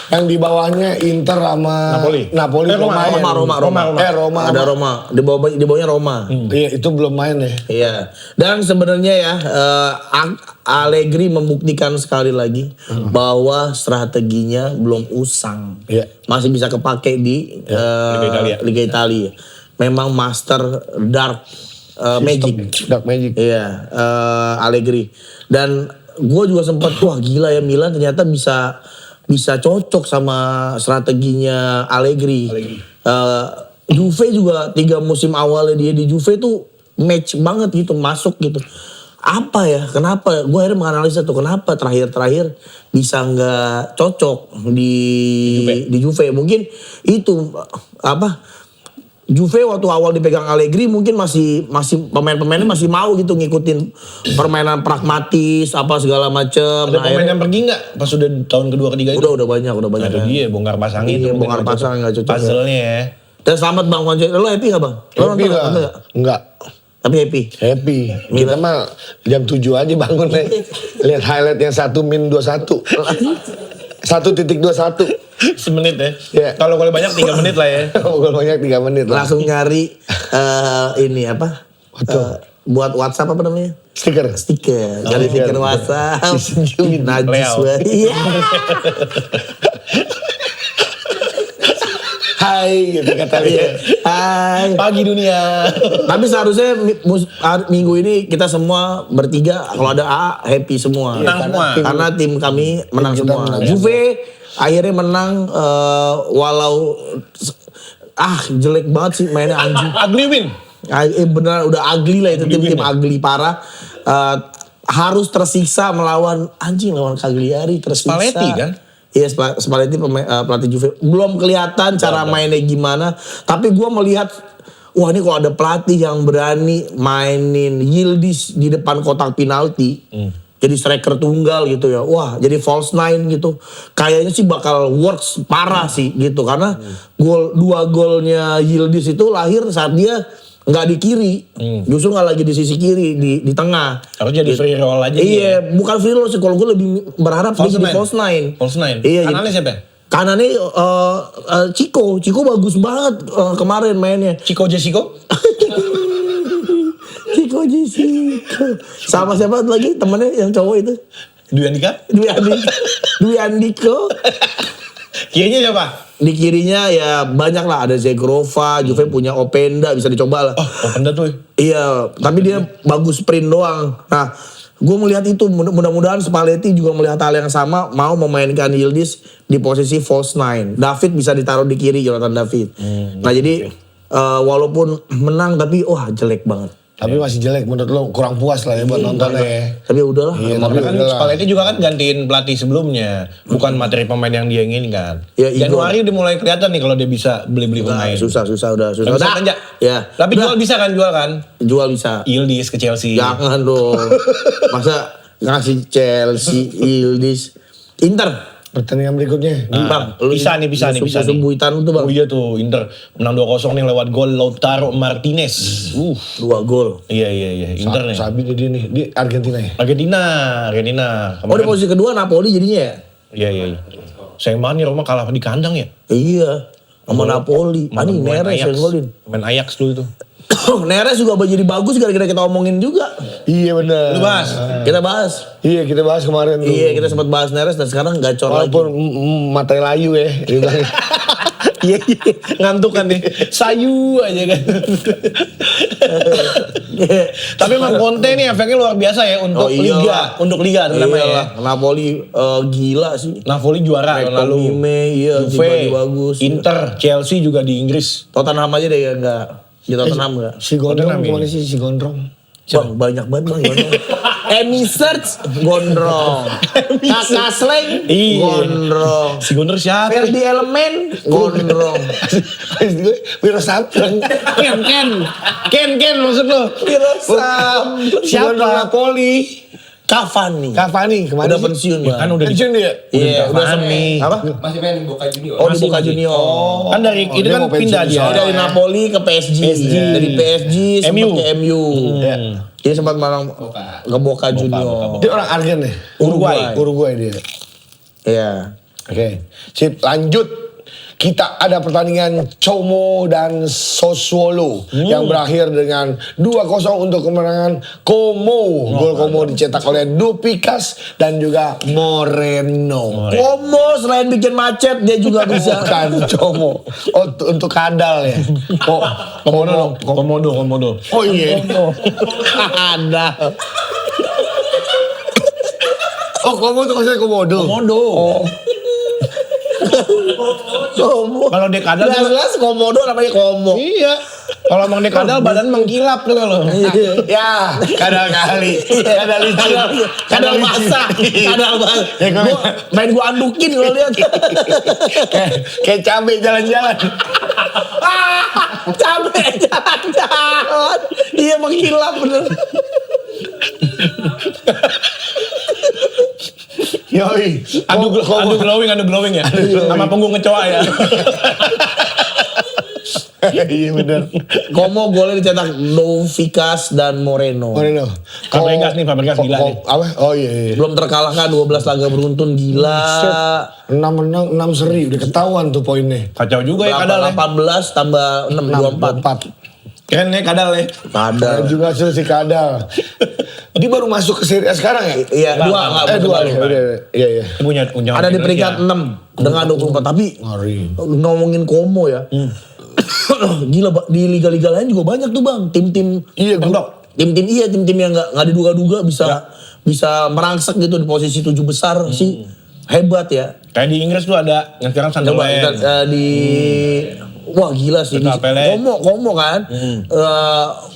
Speaker 3: Yang di bawahnya Inter sama Napoli belum main.
Speaker 2: Roma. Ada Roma. Di bawahnya Roma.
Speaker 3: Iya itu belum main ya.
Speaker 2: Iya. Dan sebenarnya ya Allegri membuktikan sekali lagi bahwa strateginya belum usang.
Speaker 3: Iya.
Speaker 2: Masih bisa kepake di Liga Italia. Memang master dark magic.
Speaker 3: Dark magic.
Speaker 2: Iya, Allegri. Dan gue juga sempat wah gila ya Milan ternyata bisa cocok sama strateginya Allegri. Juve juga 3 musim awalnya dia di Juve tuh match banget gitu, masuk gitu. Apa ya? Kenapa? Gue akhirnya menganalisa tuh kenapa terakhir bisa nggak cocok di Juve. Mungkin itu Juve waktu awal dipegang Allegri mungkin masih pemain-pemainnya masih mau gitu ngikutin permainan pragmatis apa segala macem.
Speaker 1: Ada pemain yang pergi nggak pas udah tahun kedua ketiga itu?
Speaker 2: Udah banyak.
Speaker 1: Itu dia bongkar pasang itu.
Speaker 2: Bongkar pasang nggak cocok.
Speaker 1: Puzzle-nya ya.
Speaker 2: Dan selamat Bang Konco. Lo happy nggak Bang? Lo
Speaker 3: Happy
Speaker 2: nonton
Speaker 3: lah.
Speaker 2: nggak?
Speaker 3: Enggak.
Speaker 2: Tapi happy.
Speaker 3: Happy. Kita mah jam 7 aja bangun nih. Lihat highlight yang 1-21. 1.21.
Speaker 1: Semenit ya.
Speaker 3: Iya.
Speaker 1: Kalau banyak 3 menit lah ya.
Speaker 3: Kalau banyak 3 menit lah.
Speaker 2: Langsung nyari ini apa? Buat WhatsApp apa namanya?
Speaker 3: Stiker.
Speaker 2: Stiker. Cari stiker WhatsApp.
Speaker 3: Disenyumin.
Speaker 2: Najis
Speaker 1: Leo.
Speaker 2: banget. Iya.
Speaker 3: Hai gitu kata dia.
Speaker 2: Hai.
Speaker 1: Pagi dunia.
Speaker 2: Tapi seharusnya minggu ini kita semua bertiga kalau ada A happy semua.
Speaker 1: Menang semua.
Speaker 2: Karena tim kami menang
Speaker 3: Tim kita
Speaker 2: semua.
Speaker 3: menang.
Speaker 2: Juve akhirnya menang walau jelek banget sih mainnya anjing.
Speaker 1: Ugly win.
Speaker 2: Beneran udah ugly lah itu tim ugly parah. Harus tersiksa melawan Cagliari tersiksa.
Speaker 1: Spalletti kan?
Speaker 2: Iya Spalletti pelatih Juve. Belum kelihatan cara mainnya gimana. Tapi gue melihat wah ini kalau ada pelatih yang berani mainin Yildiz di depan kotak penalti. Jadi striker tunggal gitu ya. Wah jadi false nine gitu. Kayaknya sih bakal works parah sih gitu. Karena 2 golnya Yildiz itu lahir saat dia nggak di kiri, justru nggak lagi di sisi kiri, di tengah.
Speaker 1: Harus jadi free roll aja.
Speaker 2: Iya, bukan free roll sih. Kalau gue lebih berharap dia jadi false nine.
Speaker 1: False nine.
Speaker 2: Iya.
Speaker 1: Kanannya siapa?
Speaker 2: Kanannya Chico bagus banget kemarin mainnya.
Speaker 1: Chico Jessico?
Speaker 2: Chico Jessico. Sama siapa lagi temennya yang cowok itu?
Speaker 1: Dwi Andika?
Speaker 2: Dwi Andiko.
Speaker 1: Kayaknya siapa?
Speaker 2: Di kirinya ya banyak lah, ada Zegrova, Juve punya Openda, bisa dicoba lah.
Speaker 1: Openda tuh.
Speaker 2: Iya, tapi dia bagus sprint doang. Nah, gue melihat itu mudah-mudahan Spalletti juga melihat hal yang sama, mau memainkan Yildiz di posisi false nine. David bisa ditaruh di kiri, Jonathan David. Nah, jadi walaupun menang tapi jelek banget.
Speaker 3: Tapi masih jelek menurut lo, kurang puas lah ya buat nontonnya ya.
Speaker 2: Tapi udahlah.
Speaker 3: Iya,
Speaker 1: Tapi
Speaker 3: tapi
Speaker 1: kan
Speaker 3: udahlah.
Speaker 1: Spalletti juga kan gantiin pelatih sebelumnya, bukan materi pemain yang dia inginkan.
Speaker 2: Ya,
Speaker 1: Januari udah mulai kelihatan nih kalau dia bisa beli pemain.
Speaker 2: Susah udah.
Speaker 1: Susah aja.
Speaker 2: Ya.
Speaker 1: Tapi
Speaker 2: Udah.
Speaker 1: jual kan?
Speaker 2: Jual bisa.
Speaker 1: Yildiz ke Chelsea.
Speaker 2: Jangan dong. Masa ngasih Chelsea, Yildiz, Inter.
Speaker 3: Pertandingan berikutnya.
Speaker 2: Bang, lu
Speaker 1: bisa nih.
Speaker 2: Subuh-subuhitan tuh Bang.
Speaker 1: Oh iya tuh, Inter menang 2-0 nih lewat gol Lautaro Martinez.
Speaker 2: 2 gol.
Speaker 1: Iya, Inter nih.
Speaker 3: Sabi dia nih, di Argentina ya.
Speaker 1: Argentina.
Speaker 2: Di posisi kedua Napoli jadinya ya?
Speaker 1: Iya. Sayang banget nih Roma kalah di kandang ya.
Speaker 2: Iya. Sama Napoli. Anjing Neres yang golin.
Speaker 1: Main Ajax dulu itu.
Speaker 2: Neres juga jadi bagus gara-gara kita omongin juga.
Speaker 3: Iya benar.
Speaker 1: Lu bahas.
Speaker 2: Kita bahas.
Speaker 3: Iya kita bahas kemarin tuh.
Speaker 2: Iya kita sempat bahas Neres dan sekarang gacor lagi.
Speaker 3: Walaupun matai layu ya. Dia bilang.
Speaker 1: Iya, ngantuk kan nih. Sayu aja kan. Tapi emang Conte nih efeknya luar biasa ya untuk liga. Untuk liga namanya ya.
Speaker 2: Napoli gila sih.
Speaker 1: Napoli juara tahun lalu.
Speaker 2: Juve
Speaker 1: bagus. Inter, Chelsea juga di Inggris.
Speaker 2: Tottenham aja deh enggak. Di Tottenham enggak.
Speaker 3: Si Gondrong kemana sih si Gondrong?
Speaker 2: Bang, banyak banget Bang Gondrong. Emi Search Gondrong. Kakak Sleng Gondrong.
Speaker 1: Si Gondrong siapa?
Speaker 2: Ferdi Elemen Gondrong.
Speaker 3: Wiro Sableng.
Speaker 1: Ken maksud lo?
Speaker 2: Wiro Sableng.
Speaker 3: Si Gondrong Napoli.
Speaker 2: Cavani.
Speaker 3: Cavani kemarin
Speaker 2: Udah
Speaker 3: sih.
Speaker 2: pensiun
Speaker 1: Ya, kan udah
Speaker 3: Pensiun dia.
Speaker 2: Iya, udah
Speaker 1: Cavani.
Speaker 2: apa?
Speaker 4: Masih main Boca Junior.
Speaker 2: Oh, di Boca Junior.
Speaker 1: Kan dari itu
Speaker 3: dia
Speaker 1: kan
Speaker 3: mau pensiun
Speaker 1: pindah
Speaker 3: di
Speaker 1: dia.
Speaker 3: sana.
Speaker 2: Dari Napoli ke PSG. Dari PSG sempat
Speaker 1: MU.
Speaker 2: ke MU. Dia sempat malang ke Boca Junior.
Speaker 3: Dia orang Argen ya? Uruguay dia.
Speaker 2: Iya.
Speaker 3: Oke. Sip, lanjut. Kita ada pertandingan Como dan Sassuolo yang berakhir dengan 2-0 untuk kemenangan Como. Gol Como dicetak oleh Dupikas dan juga Moreno.
Speaker 2: Como selain bikin macet dia juga bisa.
Speaker 3: Bukan Como. Oh, untuk kadal ya. Oh,
Speaker 1: Komodo.
Speaker 3: oh iya.
Speaker 2: Ada.
Speaker 3: Oh, Como itu maksudnya Komodo.
Speaker 2: Komodo. Komo.
Speaker 1: Kalau dia kadal tuh-
Speaker 2: jelas Komodo namanya Komo.
Speaker 1: Iya. Kalau emang dia kadal badan mengkilap tuh kalau.
Speaker 3: Ya, kadal kali. Kadal licin.
Speaker 2: Kadal basah. Kadal basah.
Speaker 3: Ya,
Speaker 2: Main gua andukin kalau lihat.
Speaker 3: Kayak cabai jalan-jalan.
Speaker 2: Capek jalan-jalan. Iya mengkilap bener.
Speaker 3: Yoi.
Speaker 1: Adu glowing ya. Sama punggung kecoa ya.
Speaker 3: Iya bener.
Speaker 2: Komo golnya dicetak Dovikas dan Moreno.
Speaker 3: Moreno.
Speaker 1: Fabregas nih, Fabregas gila nih.
Speaker 3: Apa? Oh iya.
Speaker 2: Belum terkalahkan 12 laga beruntun, gila.
Speaker 3: 6 menang, 6 seri. Udah ketahuan tuh poinnya.
Speaker 1: Kacau juga ya kadal ya.
Speaker 2: 18 tambah 6, 24.
Speaker 3: 4.
Speaker 1: Keren ya kadal ya.
Speaker 2: Kadal.
Speaker 3: Dan juga hasil si kadal. Dia baru masuk ke Serie A sekarang ya?
Speaker 2: Iya, dua enggak
Speaker 3: Dua ya. Iya, iya.
Speaker 1: Punya
Speaker 2: Ada di peringkat 6 dengan 24. Tapi
Speaker 3: Ngeri.
Speaker 2: ngomongin Como ya. Gila, di liga-liga lain juga banyak tuh bang. Tim-tim
Speaker 3: Iya,
Speaker 2: tim-tim yang nggak diduga-duga bisa merangsek gitu di posisi 7 besar sih. Hebat ya.
Speaker 1: Kayak di Inggris tuh ada yang sekarang
Speaker 2: Coba
Speaker 1: Sunderland.
Speaker 2: wah gila sih.
Speaker 1: Crystal Palace.
Speaker 2: Komo kan.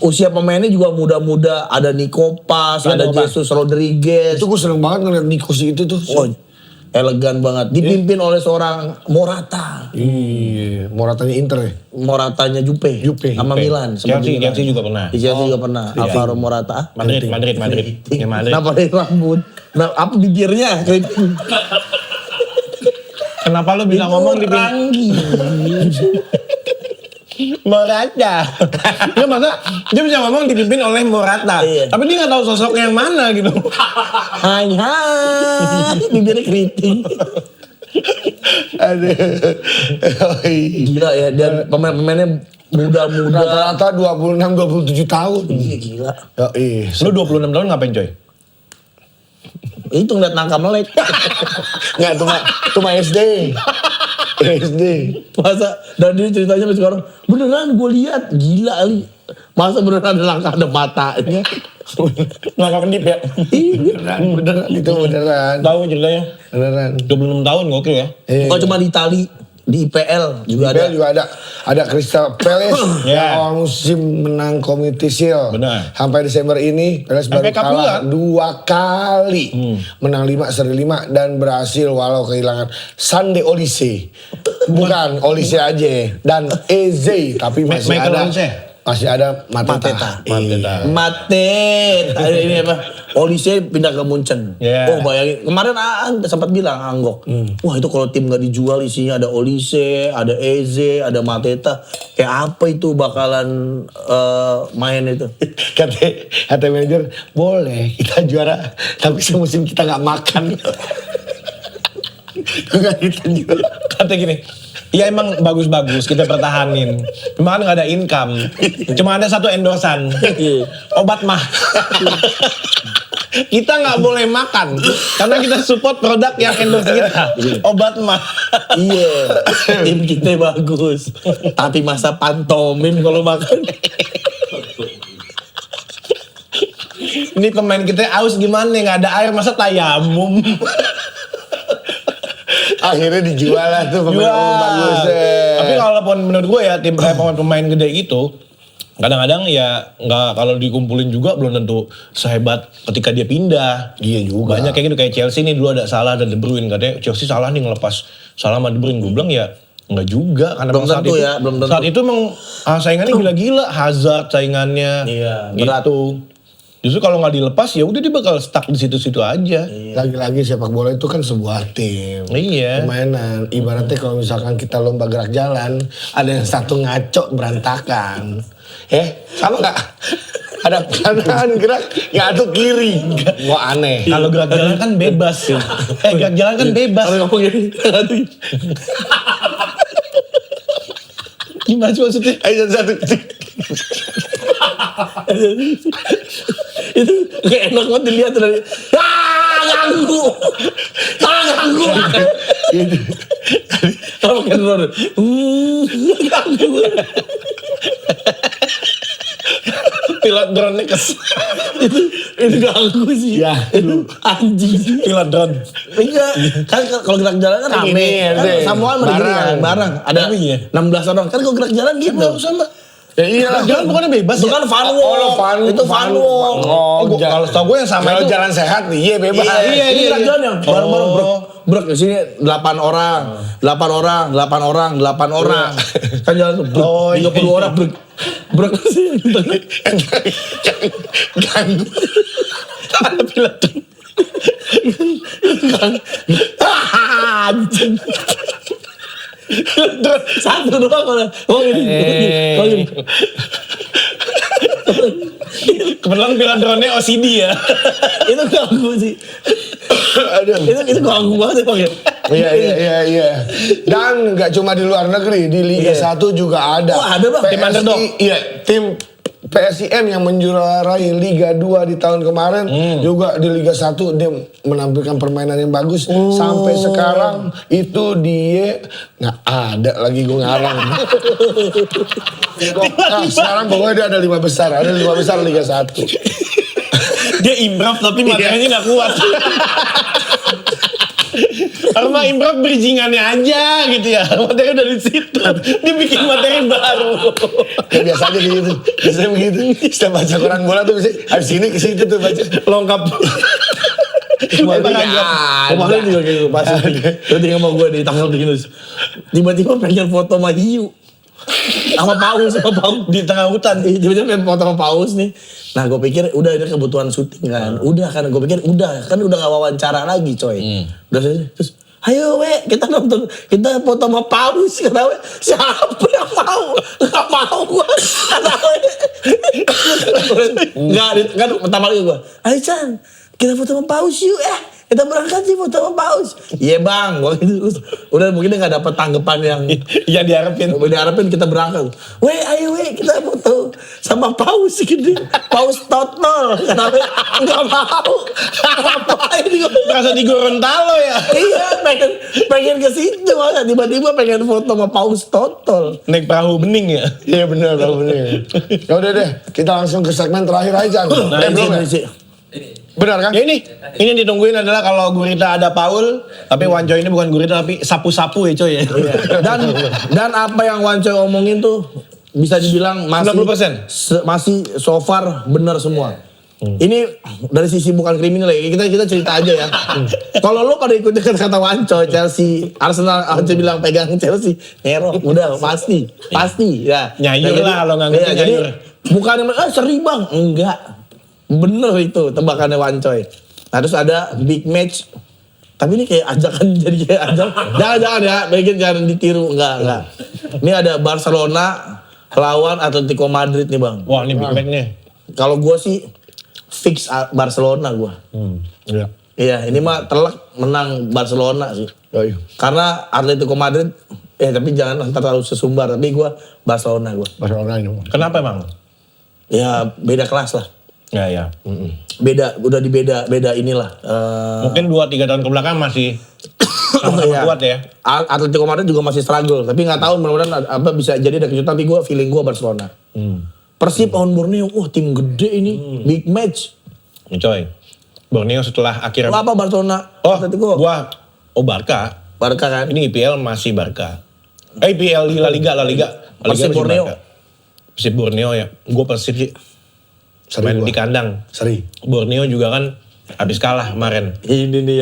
Speaker 2: Usia pemainnya juga muda-muda. Ada Nico Paz, ada Jesus Rodriguez.
Speaker 3: Itu gue seneng banget ngeliat Nikos itu tuh.
Speaker 2: Oh, elegan banget. Dipimpin oleh seorang Morata.
Speaker 3: Iya, Moratanya Inter ya.
Speaker 2: Moratanya Jupe. Sama Milan. sempat di Milan.
Speaker 1: Chelsea juga pernah.
Speaker 2: Di Chelsea juga pernah. Alvaro Morata.
Speaker 1: Madrid. Ya Madrid.
Speaker 2: Kenapa dari rambut? Nah, apa bibirnya? Keriting.
Speaker 1: Kenapa lu bisa ngomong di Morata? Dia masa dia bisa ngomong dipimpin oleh Morata.
Speaker 2: Iya.
Speaker 1: Tapi dia nggak tahu sosoknya yang mana gitu.
Speaker 2: Hai, bibirnya keriting.
Speaker 3: Aduh.
Speaker 2: Gila ya, dan pemain-pemainnya muda-muda.
Speaker 3: Rata-rata 26-27 tahun.
Speaker 2: Iya gila.
Speaker 3: Yoi.
Speaker 1: Lu 26 tahun ngapain coy?
Speaker 2: Itu ngeliat nangka melek.
Speaker 3: Nggak, itu mah SD. SD.
Speaker 2: Masa, dan dia ceritanya sampai sekarang, beneran gue lihat, gila kali. Masa beneran ada nangka, ada matanya.
Speaker 1: Nggak kedip ya?
Speaker 3: Beneran, itu beneran.
Speaker 1: Tahu ceritanya?
Speaker 3: Beneran.
Speaker 1: 26 tahun gokil ya.
Speaker 2: Bukan cuma di Itali, di IPL juga ada.
Speaker 3: IPL juga ada Crystal Palace
Speaker 1: Ya.
Speaker 3: yang awal musim menang Community Shield.
Speaker 1: Benar.
Speaker 3: Sampai Desember ini Palace baru
Speaker 1: Cup
Speaker 3: kalah
Speaker 1: pula.
Speaker 3: 2 kali. Menang 5 seri 5 dan berhasil walau kehilangan Sande Olise. Bukan Olise aja dan Eze tapi masih
Speaker 1: Michael
Speaker 3: ada
Speaker 1: Olise.
Speaker 3: masih ada Mateta.
Speaker 1: Mateta.
Speaker 2: Mate, ini apa? Olise pindah ke Munchen.
Speaker 1: Yeah.
Speaker 2: Oh bayangin, kemarin sempat bilang Anggok. Wah itu kalau tim nggak dijual isinya ada Olise, ada Eze, ada Mateta. Kayak apa itu bakalan main itu?
Speaker 3: Kata manajer, boleh kita juara tapi semusim kita nggak makan. Enggak kita juara.
Speaker 1: Kata gini, ya emang bagus-bagus kita pertahanin. Cuma kan nggak ada income. Cuma ada satu endorsan. Obat mah. Kita nggak boleh makan karena kita support produk yang endorse kita. Obat mah.
Speaker 2: Iya, tim kita bagus. Tapi masa pantomim kalau makan.
Speaker 1: Ini pemain kita aus gimana? Nggak ada air masa tayamum.
Speaker 3: Akhirnya dijual lah tuh pemain
Speaker 1: Jual.
Speaker 3: bagus.
Speaker 1: Tapi kalaupun menurut gue ya tim pemain gede itu kadang-kadang ya nggak kalau dikumpulin juga belum tentu sehebat ketika dia pindah.
Speaker 3: Iya juga.
Speaker 1: Banyak kayak gitu kayak Chelsea nih dulu ada Salah dan De Bruyne katanya Chelsea salah nih ngelepas Salah sama De Bruyne. Gue bilang ya nggak juga karena
Speaker 2: Belum
Speaker 1: emang saat
Speaker 2: tentu
Speaker 1: itu
Speaker 2: ya, belum tentu.
Speaker 1: saat itu emang saingannya gila-gila Hazard saingannya.
Speaker 2: Iya,
Speaker 1: gitu. Justru kalau nggak dilepas ya udah dia bakal stuck di situ-situ aja.
Speaker 3: Lagi-lagi sepak bola itu kan sebuah tim.
Speaker 1: Iya.
Speaker 3: Permainan. Ibaratnya kalau misalkan kita lomba gerak jalan, ada yang satu ngaco berantakan. Sama nggak? Ada kanan gerak, ngaduk kiri. Wah aneh.
Speaker 1: Kalau gerak jalan kan bebas sih. Gerak jalan kan bebas.
Speaker 2: Kalau ngomong gini,
Speaker 1: Gimana sih maksudnya?
Speaker 3: Ayo satu.
Speaker 2: itu kayak enak banget dilihat dari ganggu. Kalau pakai drone, ganggu.
Speaker 1: Pilot drone-nya
Speaker 2: itu ganggu sih.
Speaker 3: Ya,
Speaker 2: itu anjing sih.
Speaker 1: pilot drone.
Speaker 2: Enggak, kan kalau gerak jalan kan rame.
Speaker 3: Ini,
Speaker 2: Kan
Speaker 3: ini.
Speaker 2: Samuel bareng. Ada
Speaker 1: Iya.
Speaker 2: 16 orang. Kan kalau gerak jalan gitu.
Speaker 1: Sama.
Speaker 3: Ya iyalah.
Speaker 1: Jalan bukannya bebas
Speaker 2: Itu
Speaker 1: ya?
Speaker 2: kan fun
Speaker 3: Oh, lo
Speaker 2: walk. Itu fun walk.
Speaker 1: Kalau tau gue yang sama
Speaker 3: Kalau
Speaker 1: itu
Speaker 3: jalan sehat, iya bebas.
Speaker 2: Iya, ini gerak jalan yang bareng-bareng brek di sini 8 orang. Kan jalan tuh
Speaker 1: Oh,
Speaker 2: 30 orang brek sih.
Speaker 3: Ganggu.
Speaker 1: ada pilot drone.
Speaker 2: Anjing. Satu doang kalau gini.
Speaker 1: Kebetulan pilot drone-nya OCD ya.
Speaker 2: Itu ganggu sih. Itu ganggu banget ya.
Speaker 3: Iya. Dan nggak cuma di luar negeri, di Liga 1 juga ada.
Speaker 2: Oh, ada, Bang.
Speaker 1: Tim underdog.
Speaker 3: Iya, tim PSIM yang menjuarai Liga 2 di tahun kemarin juga di Liga 1 dia menampilkan permainan yang bagus. Sampai sekarang itu dia nggak ada lagi gue ngarang. Nah, sekarang pokoknya dia ada 5 besar, Liga 1.
Speaker 1: Dia improv tapi materinya nggak kuat. Karena improv bridgingannya aja gitu ya. Materi dari situ. Dia bikin materi baru.
Speaker 3: Ya biasa aja gitu. Biasanya begitu. Setiap baca koran bola tuh habis ini ke situ tuh baca.
Speaker 1: Lengkap.
Speaker 2: Kemarin juga kayak gitu pas Terus sama gue di tanggal begini. Tiba-tiba pengen foto sama hiu. Sama paus.
Speaker 1: Di tengah hutan.
Speaker 2: Tiba-tiba pengen foto sama paus nih. Nah gue pikir udah ini kebutuhan syuting kan. Udah kan gue pikir udah kan udah gak wawancara lagi coy. Udah terus ayo kita nonton, kita foto sama paus. Kata we, siapa yang mau? Gak mau gue. Kata we. Kan pertama kali gue, ayo Chan kita foto sama paus yuk kita berangkat sih foto sama paus. Iya bang, gue gitu. Udah mungkin dia gak dapet tanggapan yang diharapin kita berangkat. Ayo kita foto sama paus gitu. Paus totol. Kenapa? Gak mau. Ngapain gue?
Speaker 1: Merasa di Gorontalo ya.
Speaker 2: Iya, pengen ke situ. Tiba-tiba pengen foto sama paus totol.
Speaker 1: Naik perahu bening ya.
Speaker 3: Iya benar. Ya udah deh, kita langsung ke segmen terakhir aja. Belum ya? Benar kan?
Speaker 1: Ya ini yang ditungguin adalah kalau Gurita ada Paul, tapi Wanco ini bukan Gurita tapi sapu-sapu ya coy ya.
Speaker 2: Dan apa yang Wancoy omongin tuh bisa dibilang masih
Speaker 1: 90%.
Speaker 2: Masih so far benar semua. Ini dari sisi bukan kriminal ya, kita cerita aja ya. Kalau lo pada ikutin kata-kata Wancoy, Chelsea, Arsenal, Wancoy bilang pegang Chelsea, Nero, udah pasti ya.
Speaker 1: Nyayur lah, lo nggak ngerti
Speaker 2: jadi,
Speaker 1: nyayur.
Speaker 2: bukan seri bang, enggak. Bener itu tebakannya Wancoy. Nah terus ada big match. Tapi ini kayak ajakan jadi kayak jangan ya, bagian jangan ditiru, enggak. Ini ada Barcelona lawan Atletico Madrid nih bang.
Speaker 1: Wah ini big match-nya.
Speaker 2: Kalau gue sih fix Barcelona gue.
Speaker 3: Iya.
Speaker 2: Iya ini mah telak menang Barcelona sih. Karena Atletico Madrid, tapi jangan ntar terlalu sesumbar. Tapi gue Barcelona gue.
Speaker 3: Barcelona ini.
Speaker 1: Kenapa emang?
Speaker 2: Ya beda kelas lah.
Speaker 1: Ya.
Speaker 2: Beda, udah beda inilah.
Speaker 1: Mungkin 2-3 tahun kebelakang masih sama-sama
Speaker 2: Iya.
Speaker 1: kuat ya.
Speaker 2: Atletico Madrid juga masih struggle, tapi nggak tahu mudah-mudahan apa bisa jadi ada kejutan. Tapi gue feeling gue Barcelona. Persib lawan Borneo, tim gede ini, big match.
Speaker 1: Coy, Borneo setelah akhirnya.
Speaker 2: Lo apa Barcelona? Atletico?
Speaker 1: Barca.
Speaker 2: Barca kan?
Speaker 1: Ini IPL masih Barca. IPL di La Liga
Speaker 2: Persib
Speaker 1: masih
Speaker 2: Borneo.
Speaker 1: Barca. Persib Borneo ya. Gue Persib sih. Main di kandang.
Speaker 3: Seri.
Speaker 1: Borneo juga kan habis kalah kemarin.
Speaker 2: Ini nih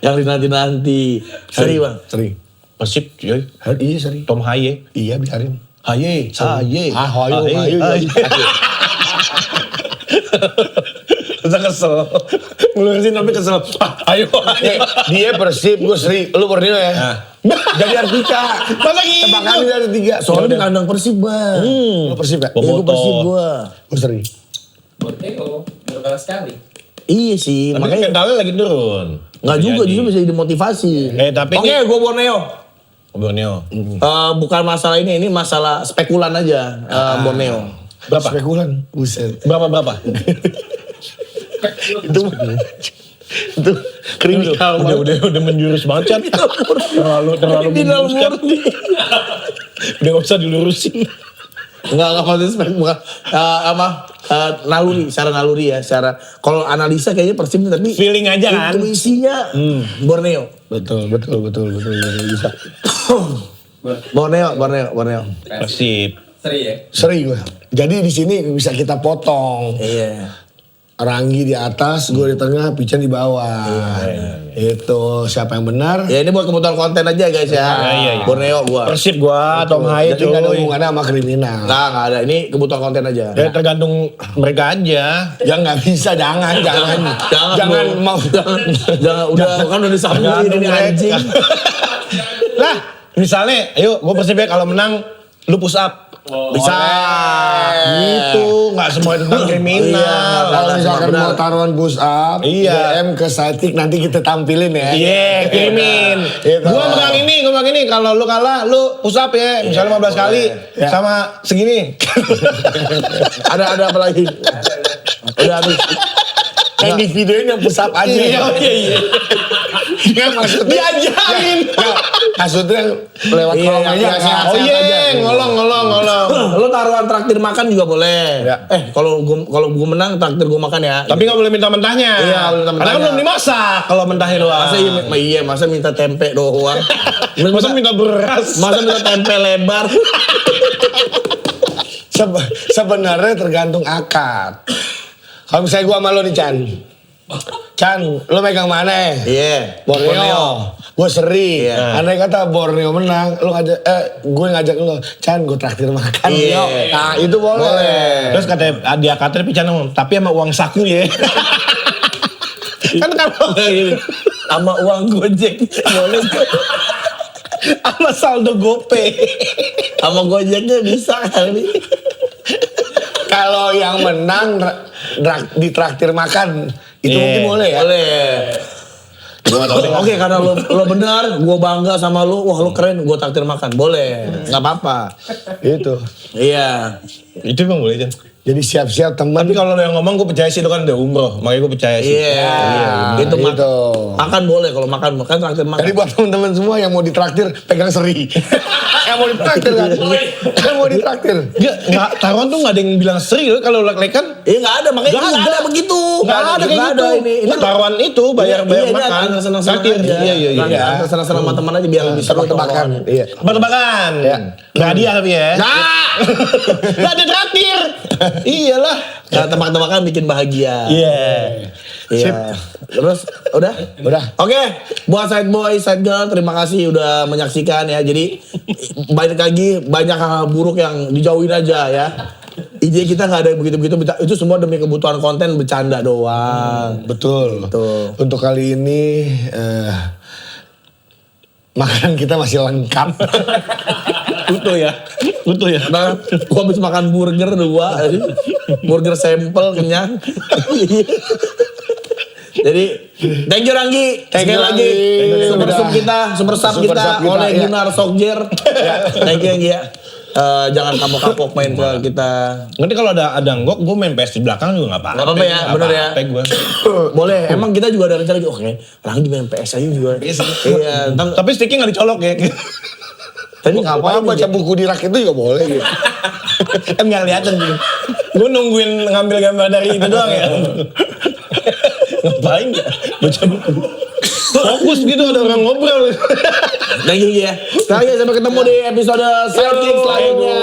Speaker 2: yang dinanti-nanti. Seri bang.
Speaker 3: Seri.
Speaker 1: Persib, coy.
Speaker 3: Iya seri.
Speaker 1: Tom Haye.
Speaker 3: Iya biarin.
Speaker 1: Haye.
Speaker 3: Hayo.
Speaker 1: Masa kesel. Ngelurusin tapi kesel. Ayo.
Speaker 3: Dia Persib, gue Seri. Lu Borneo ya? Jadi Artika.
Speaker 1: Masa gitu?
Speaker 3: Tebakannya dari 3.
Speaker 2: Soalnya di kandang Persib, Bang.
Speaker 3: Lu Persib ya?
Speaker 2: Iya, gue Persib gue.
Speaker 3: Gue Seri.
Speaker 4: Borneo, baru kalah sekali.
Speaker 2: Iya sih,
Speaker 1: Tapi
Speaker 2: makanya
Speaker 1: mentalnya lagi turun.
Speaker 2: nggak juga,
Speaker 1: Jadi.
Speaker 2: justru bisa jadi motivasi.
Speaker 1: Tapi
Speaker 2: Oke,
Speaker 1: ini-
Speaker 2: gue Borneo.
Speaker 1: Borneo.
Speaker 2: Bukan masalah ini masalah spekulan aja Borneo.
Speaker 1: Berapa?
Speaker 3: Spekulan. Buset.
Speaker 1: Berapa?
Speaker 3: Itu kriminal.
Speaker 1: Udah menjurus banget kan. terlalu
Speaker 2: Kriminal
Speaker 1: menjurus kan.
Speaker 2: murni.
Speaker 1: Udah gak usah dilurusin.
Speaker 2: Enggak maksudnya bukan naluri, secara naluri ya, secara kalau analisa kayaknya Persib tapi
Speaker 1: Feeling aja kan.
Speaker 2: intuisinya Borneo.
Speaker 3: Betul. Bisa.
Speaker 2: Borneo.
Speaker 1: Persib.
Speaker 4: Seri ya?
Speaker 3: Seri gue. Jadi di sini bisa kita potong.
Speaker 2: Iya.
Speaker 3: Ranggi di atas, gue di tengah, Pican di bawah. Itu siapa yang benar?
Speaker 2: Ya ini buat kebutuhan konten aja guys ya.
Speaker 1: Iya.
Speaker 2: Borneo gua.
Speaker 1: Persib gua, Tom Hai
Speaker 3: Jadi nggak ada
Speaker 1: cuy.
Speaker 3: hubungannya sama kriminal.
Speaker 2: Nggak ada. Ini kebutuhan konten aja.
Speaker 1: Ya tergantung mereka aja.
Speaker 3: Ya nggak bisa, jangan. Jangan
Speaker 2: bro.
Speaker 3: mau.
Speaker 2: Jangan udah kan udah disambungin
Speaker 1: Tergantung
Speaker 2: ini
Speaker 1: mereka.
Speaker 2: anjing.
Speaker 1: Lah, misalnya, ayo gue Persib ya kalau menang, lu push up. Bisa. Gitu, nggak semua tentang kriminal.
Speaker 3: Kalau misalkan
Speaker 2: benar.
Speaker 3: mau taruhan push up,
Speaker 1: Iya.
Speaker 3: DM ke Satik nanti kita tampilin ya.
Speaker 1: Iya, kirimin.
Speaker 3: Itu.
Speaker 1: Gua menang ini. Kalau lu kalah, lu push up ya. Misalnya 15 kali
Speaker 3: Ya.
Speaker 1: sama segini.
Speaker 2: Ada apa lagi? Udah habis.
Speaker 3: Yang di videoin yang push up aja.
Speaker 1: Iya.
Speaker 3: Nggak, maksudnya.
Speaker 1: Diajarin.
Speaker 3: Nggak, maksudnya lewat
Speaker 2: Iya,
Speaker 3: kolom aja.
Speaker 2: iya,
Speaker 3: sehat-sehat
Speaker 1: Oh
Speaker 3: aja.
Speaker 1: iya, ngolong.
Speaker 2: Lo taruhan traktir makan juga boleh.
Speaker 1: Ya.
Speaker 2: Kalau gua menang traktir gua makan ya.
Speaker 1: Tapi nggak boleh minta mentahnya.
Speaker 2: Iya, boleh minta
Speaker 1: Karena kan
Speaker 2: mentahnya.
Speaker 1: belum dimasak kalau mentahnya doang.
Speaker 2: masa minta tempe doang.
Speaker 1: Masa minta beras.
Speaker 2: Masa minta tempe lebar.
Speaker 3: Sebenarnya tergantung akad. Kalau misalnya gua sama lo nih Chan, lo megang mana?
Speaker 2: Iya.
Speaker 3: Borneo. Gue Seri.
Speaker 2: Iya.
Speaker 3: Andai kata Borneo menang, lo ngajak, gue ngajak lo, Chan, gue traktir makan.
Speaker 2: Iya.
Speaker 3: Yo. Nah itu boleh.
Speaker 1: Terus katanya dia katanya Pican ngomong, tapi sama uang saku ya. Kan kalau
Speaker 2: Sama uang Gojek. Boleh.
Speaker 1: sama saldo GoPay.
Speaker 2: Sama Gojeknya bisa kali.
Speaker 3: Kalau yang menang ditraktir makan, itu
Speaker 1: Iya.
Speaker 3: mungkin boleh ya.
Speaker 2: Boleh. Oke, karena lo benar, gue bangga sama lo. Wah, lo keren, gue traktir makan. Boleh, nggak apa-apa.
Speaker 3: Itu.
Speaker 2: Iya.
Speaker 1: Itu emang boleh Jan.
Speaker 3: Jadi siap-siap teman.
Speaker 1: Tapi kalau lo yang ngomong gue percaya sih itu kan udah umroh, makanya gue percaya sih.
Speaker 2: Iya. Itu
Speaker 3: gitu.
Speaker 2: makan boleh kalau makan traktir makan.
Speaker 3: Jadi buat teman-teman semua yang mau ditraktir pegang Seri. Yang mau ditraktir kan? Yang mau ditraktir.
Speaker 1: Nggak, taruhan tuh nggak ada yang bilang seri loh kalau lek-lekan.
Speaker 2: Iya nggak ada, makanya
Speaker 1: Nggak
Speaker 2: nggak
Speaker 1: ada.
Speaker 2: ada begitu.
Speaker 1: Nggak ada kayak gitu.
Speaker 2: Ini
Speaker 1: Nggak, taruhan itu bayar
Speaker 2: iya,
Speaker 1: makan.
Speaker 2: senang-senang
Speaker 1: Traktir.
Speaker 2: aja.
Speaker 1: Iya.
Speaker 2: Senang-senang sama teman aja biar lebih seru
Speaker 3: Tebak-tebakan.
Speaker 2: tongkrongan.
Speaker 3: Iya.
Speaker 1: Tebak-tebakan.
Speaker 3: Ya.
Speaker 1: Nggak hadiah tapi ya.
Speaker 2: Nah,
Speaker 1: Nggak ada traktir. Iyalah.
Speaker 2: nah, tebak-tebakan bikin bahagia.
Speaker 1: Iya.
Speaker 2: Iya. Terus udah?
Speaker 3: Udah.
Speaker 2: Oke, buat side boy, side girl, terima kasih udah menyaksikan ya. Jadi balik lagi banyak hal buruk yang dijauhin aja ya. IG kita nggak ada yang begitu-begitu, itu semua demi kebutuhan konten bercanda doang.
Speaker 3: Betul.
Speaker 2: Betul.
Speaker 3: Untuk kali ini makanan kita masih lengkap.
Speaker 2: Utuh ya.
Speaker 1: Betul ya.
Speaker 2: Nah, gua habis makan burger 2, burger sampel kenyang. Jadi, thank you Ranggi.
Speaker 3: Thank you,
Speaker 2: Sekali lagi,
Speaker 3: Ranggi.
Speaker 2: super
Speaker 3: Udah.
Speaker 2: sub kita, super sub
Speaker 3: Super
Speaker 2: kita,
Speaker 3: sub kita,
Speaker 2: oleh
Speaker 3: ya.
Speaker 2: Gunar Sokjer. Thank you Ranggi ya. Jangan kapok-kapok main ke kita.
Speaker 1: Nanti kalau ada nggok, gue main PS di belakang juga nggak apa-apa.
Speaker 2: Nggak apa-apa ya, bener ya.
Speaker 1: Gue.
Speaker 2: Boleh, emang kita juga ada rencana gitu. Oke, Ranggi main PS aja juga. Iya, ntar-
Speaker 1: Tapi sticknya nggak dicolok ya.
Speaker 2: tapi ngapain
Speaker 3: Apa baca buku di rak itu juga boleh gitu.
Speaker 1: Kan nggak kelihatan gitu. Gue nungguin ngambil gambar dari itu doang ya. Ngapain ya? Baca buku. Fokus gitu ada orang ngobrol.
Speaker 2: Thank you ya. Sekali lagi sampai ketemu di episode Sidekick selanjutnya.